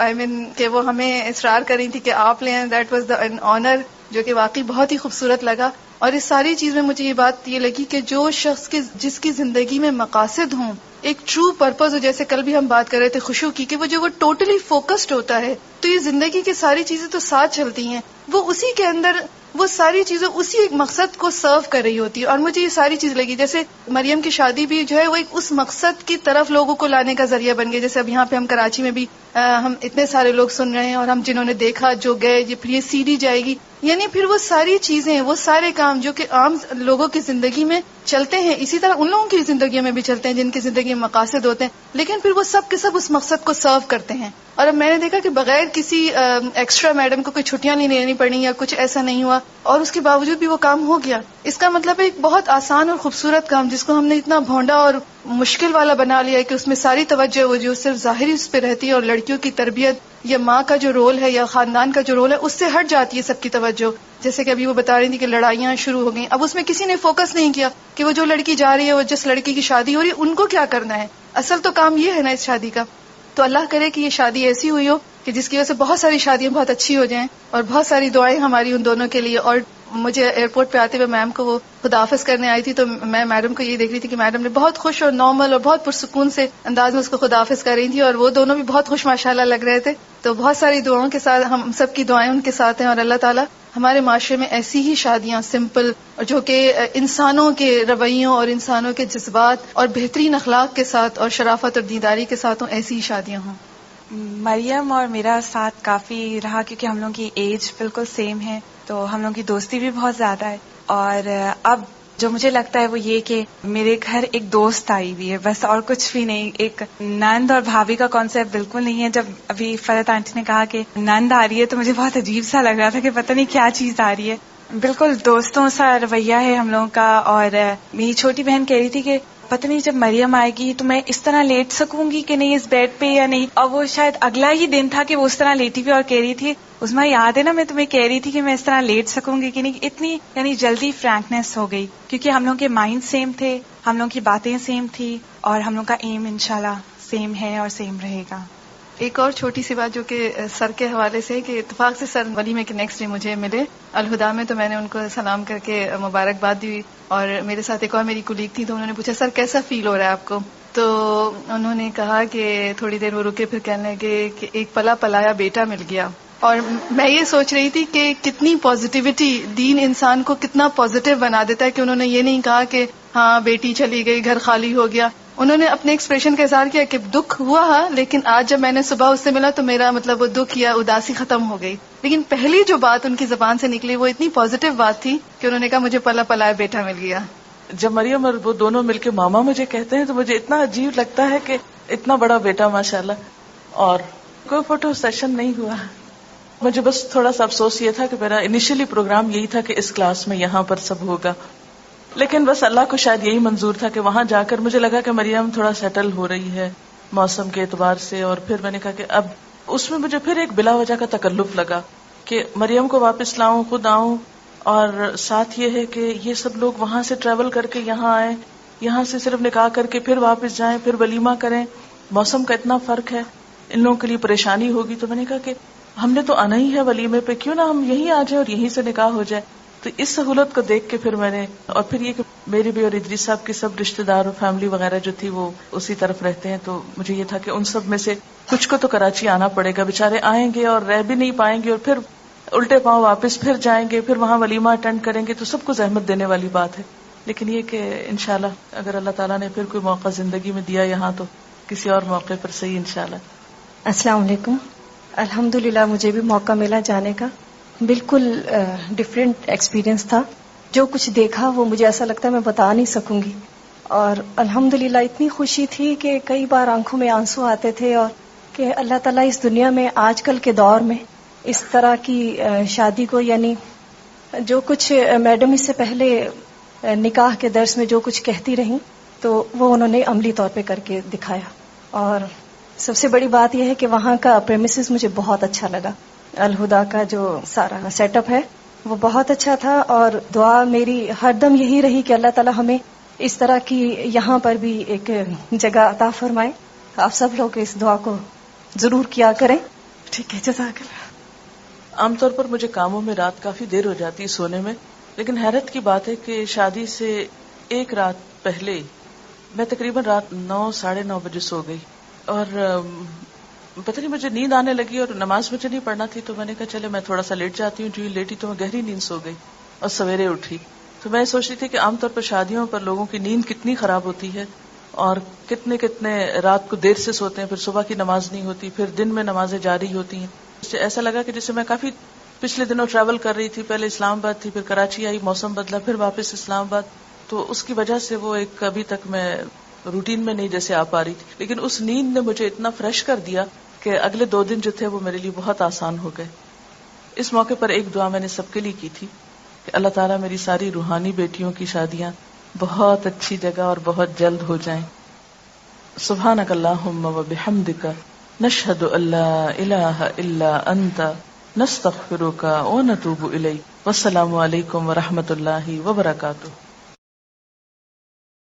کہ وہ ہمیں اصرار کر رہی تھی کہ آپ لیں، that was the an honour, جو کہ واقعی بہت ہی خوبصورت لگا. اور اس ساری چیز میں مجھے یہ بات یہ لگی کہ جو شخص جس کی زندگی میں مقاصد ہوں، ایک ٹرو پرپز ہو، جیسے کل بھی ہم بات کر رہے تھے خوشو کی، کہ وہ ٹوٹلی فوکسڈ ہوتا ہے تو یہ زندگی کی ساری چیزیں تو ساتھ چلتی ہیں. وہ اسی کے اندر وہ ساری چیزیں اسی ایک مقصد کو سرو کر رہی ہوتی ہے. اور مجھے یہ ساری چیز لگی جیسے مریم کی شادی بھی جو ہے وہ ایک اس مقصد کی طرف لوگوں کو لانے کا ذریعہ بن گیا. جیسے اب یہاں پہ ہم کراچی میں بھی ہم اتنے سارے لوگ سن رہے ہیں اور ہم جنہوں نے دیکھا جو گئے پھر یہ CD جائے گی, یعنی پھر وہ ساری چیزیں وہ سارے کام جو کہ عام لوگوں کی زندگی میں چلتے ہیں اسی طرح ان لوگوں کی زندگیوں میں بھی چلتے ہیں جن کی زندگی میں مقاصد ہوتے ہیں, لیکن پھر وہ سب کے سب اس مقصد کو سرو کرتے ہیں. اور اب میں نے دیکھا کہ بغیر کسی ایکسٹرا میڈم کو کوئی چھٹیاں نہیں لینی پڑی یا کچھ ایسا نہیں ہوا اور اس کے باوجود بھی وہ کام ہو گیا. اس کا مطلب ہے ایک بہت آسان اور خوبصورت کام جس کو ہم نے اتنا بھونڈا اور مشکل والا بنا لیا ہے کہ اس میں ساری توجہ وہ جو صرف ظاہری اس پہ رہتی ہے اور لڑکیوں کی تربیت یا ماں کا جو رول ہے یا خاندان کا جو رول ہے اس سے ہٹ جاتی ہے سب کی توجہ. جیسے کہ ابھی وہ بتا رہی تھی کہ لڑائیاں شروع ہو گئیں, اب اس میں کسی نے فوکس نہیں کیا کہ وہ جو لڑکی جا رہی ہے وہ جس لڑکی کی شادی ہو رہی ہے ان کو کیا کرنا ہے. اصل تو کام یہ ہے نا اس شادی کا. تو اللہ کرے کہ یہ شادی ایسی ہوئی ہو کہ جس کی وجہ سے بہت ساری شادیاں بہت اچھی ہو جائیں اور بہت ساری دعائیں ہماری ان دونوں کے لیے. اور مجھے ایئرپورٹ پہ آتے ہوئے میم کو وہ خداحافظ کرنے آئی تھی تو میں میڈم کو یہ دیکھ رہی تھی کہ میڈم نے بہت خوش اور نارمل اور بہت پرسکون سے انداز میں اس کو خداحافظ کر رہی تھی اور وہ دونوں بھی بہت خوش ماشاءاللہ لگ رہے تھے. تو بہت ساری دعاؤں کے ساتھ ہم سب کی دعائیں ان کے ساتھ ہیں اور اللہ تعالیٰ ہمارے معاشرے میں ایسی ہی شادیاں سمپل اور جو کہ انسانوں کے رویوں اور انسانوں کے جذبات اور بہترین اخلاق کے ساتھ اور شرافت اور دینداری کے ساتھ ہوں, ایسی ہی شادیاں ہوں. مریم اور میرا ساتھ کافی رہا کیونکہ ہم لوگوں کی ایج بالکل سیم ہے تو ہم لوگوں کی دوستی بھی بہت زیادہ ہے. اور اب جو مجھے لگتا ہے وہ یہ کہ میرے گھر ایک دوست آئی ہوئی ہے بس, اور کچھ بھی نہیں. ایک نند اور بھابھی کا کانسیپٹ بالکل نہیں ہے. جب ابھی فرحت آنٹی نے کہا کہ نند آ رہی ہے تو مجھے بہت عجیب سا لگ رہا تھا کہ پتہ نہیں کیا چیز آ رہی ہے. بالکل دوستوں سا رویہ ہے ہم لوگوں کا. اور میری چھوٹی بہن کہہ رہی تھی کہ پتہ نہیں جب مریم آئے گی تو میں اس طرح لیٹ سکوں گی کہ نہیں اس بیڈ پہ یا نہیں. اور وہ شاید اگلا ہی دن تھا کہ وہ اس طرح لیٹی ہوئی اور کہہ رہی تھی اس میں یاد ہے نا میں تمہیں کہہ رہی تھی کہ میں اس طرح لیٹ سکوں گی کہ نہیں. اتنی یعنی جلدی فرینکنیس ہو گئی کیونکہ ہم لوگوں کے مائنڈ سیم تھے, ہم لوگوں کی باتیں سیم تھی اور ہم لوگوں کا ایم انشاءاللہ سیم ہے اور سیم رہے گا. ایک اور چھوٹی سی بات جو کہ سر کے حوالے سے کہ اتفاق سے سر ولیمے کے نیکسٹ ڈے مجھے ملے الہدا میں, تو میں نے ان کو سلام کر کے مبارکباد دی. اور میرے ساتھ ایک اور میری کولیگ تھی تو انہوں نے پوچھا سر کیسا فیل ہو رہا ہے آپ کو. تو انہوں نے کہا کہ تھوڑی دیر وہ رکے پھر کہنے لگے کہ ایک پلا پلایا بیٹا مل گیا. اور میں یہ سوچ رہی تھی کہ کتنی پازیٹیوٹی دین انسان کو کتنا پازیٹیو بنا دیتا ہے کہ انہوں نے یہ نہیں کہا کہ ہاں بیٹی چلی گئی گھر خالی ہو گیا. انہوں نے اپنے ایکسپریشن کا اظہار کیا کہ دکھ ہوا لیکن آج جب میں نے صبح اس سے ملا تو میرا مطلب وہ دکھ یا اداسی ختم ہو گئی. لیکن پہلی جو بات ان کی زبان سے نکلی وہ اتنی پازیٹیو بات تھی کہ انہوں نے کہا مجھے پلا پلایا بیٹا مل گیا. جب مریم اور وہ دونوں مل کے ماما مجھے کہتے ہیں تو مجھے اتنا عجیب لگتا ہے کہ اتنا بڑا بیٹا ماشاءاللہ. اور کوئی فوٹو سیشن نہیں ہوا. مجھے بس تھوڑا سا افسوس یہ تھا کہ میرا انیشلی پروگرام یہی تھا کہ اس کلاس میں یہاں پر سب ہوگا, لیکن بس اللہ کو شاید یہی منظور تھا کہ وہاں جا کر مجھے لگا کہ مریم تھوڑا سیٹل ہو رہی ہے موسم کے اعتبار سے. اور پھر میں نے کہا کہ اب اس میں مجھے پھر ایک بلا وجہ کا تکلف لگا کہ مریم کو واپس لاؤں, خود آؤں. اور ساتھ یہ ہے کہ یہ سب لوگ وہاں سے ٹریول کر کے یہاں آئے, یہاں سے صرف نکاح کر کے پھر واپس جائیں, پھر ولیمہ کریں. موسم کا اتنا فرق ہے, ان لوگوں کے لیے پریشانی ہوگی. تو میں نے کہا کہ ہم نے تو آنا ہی ہے ولیمے پہ, کیوں نہ ہم یہیں آ جائیں اور یہیں سے نکاح ہو جائے. تو اس سہولت کو دیکھ کے پھر میں نے, اور پھر یہ کہ میری بھی اور ادریس صاحب کی سب رشتہ دار اور فیملی وغیرہ جو تھی وہ اسی طرف رہتے ہیں, تو مجھے یہ تھا کہ ان سب میں سے کچھ کو تو کراچی آنا پڑے گا. بیچارے آئیں گے اور رہ بھی نہیں پائیں گے اور پھر الٹے پاؤں واپس پھر جائیں گے, پھر وہاں ولیمہ اٹینڈ کریں گے, تو سب کو زحمت دینے والی بات ہے. لیکن یہ کہ انشاءاللہ اگر اللہ تعالیٰ نے پھر کوئی موقع زندگی میں دیا یہاں تو کسی اور موقع پر صحیح انشاءاللہ. السلام علیکم. الحمدللہ مجھے بھی موقع ملا جانے کا. بالکل ڈفرینٹ ایکسپیرینس تھا. جو کچھ دیکھا وہ مجھے ایسا لگتا ہے میں بتا نہیں سکوں گی. اور الحمدللہ اتنی خوشی تھی کہ کئی بار آنکھوں میں آنسو آتے تھے, اور کہ اللہ تعالیٰ اس دنیا میں آج کل کے دور میں اس طرح کی شادی کو, یعنی جو کچھ میڈم اس سے پہلے نکاح کے درس میں جو کچھ کہتی رہیں تو وہ انہوں نے عملی طور پہ کر کے دکھایا. اور سب سے بڑی بات یہ ہے کہ وہاں کا پریمیسز مجھے بہت اچھا لگا. الہدا کا جو سارا سیٹ اپ ہے وہ بہت اچھا تھا. اور دعا میری ہر دم یہی رہی کہ اللہ تعالیٰ ہمیں اس طرح کی یہاں پر بھی ایک جگہ عطا فرمائے. آپ سب لوگ اس دعا کو ضرور کیا کریں. ٹھیک ہے, جزاک اللہ. عام طور پر مجھے کاموں میں رات کافی دیر ہو جاتی ہے سونے میں, لیکن حیرت کی بات ہے کہ شادی سے ایک رات پہلے میں تقریباً رات 9 ساڑھے 9 بجے سو گئی. اور پتہ نہیں مجھے نیند آنے لگی اور نماز مجھے نہیں پڑھنا تھی، تو میں نے کہا چلے میں تھوڑا سا لیٹ جاتی ہوں. جو ہی لیٹی تو میں گہری نیند سو گئی اور سویرے اٹھی. تو میں سوچ رہی تھی کہ عام طور پر شادیوں پر لوگوں کی نیند کتنی خراب ہوتی ہے اور کتنے رات کو دیر سے سوتے ہیں، پھر صبح کی نماز نہیں ہوتی، پھر دن میں نمازیں جاری ہوتی ہیں. ایسا لگا کہ جیسے میں کافی پچھلے دنوں ٹریول کر رہی تھی، پہلے اسلام آباد تھی، پھر کراچی آئی، موسم بدلا، پھر واپس اسلام آباد. تو اس کی وجہ سے وہ ایک ابھی تک میں روٹین میں نہیں جیسے آ پا رہی تھی. لیکن اس نیند نے مجھے اتنا فریش کر دیا کہ اگلے 2 دن جو تھے وہ میرے لیے بہت آسان ہو گئے. اس موقع پر ایک دعا میں نے سب کے لیے کی تھی کہ اللہ تعالیٰ میری ساری روحانی بیٹیوں کی شادیاں بہت اچھی جگہ اور بہت جلد ہو جائیں. سبحانک اللہم و بحمدک نشہد ان لا الہ الا انت نستغفرک و نتوب الیک. والسلام علیکم و رحمۃ اللہ وبرکاتہ.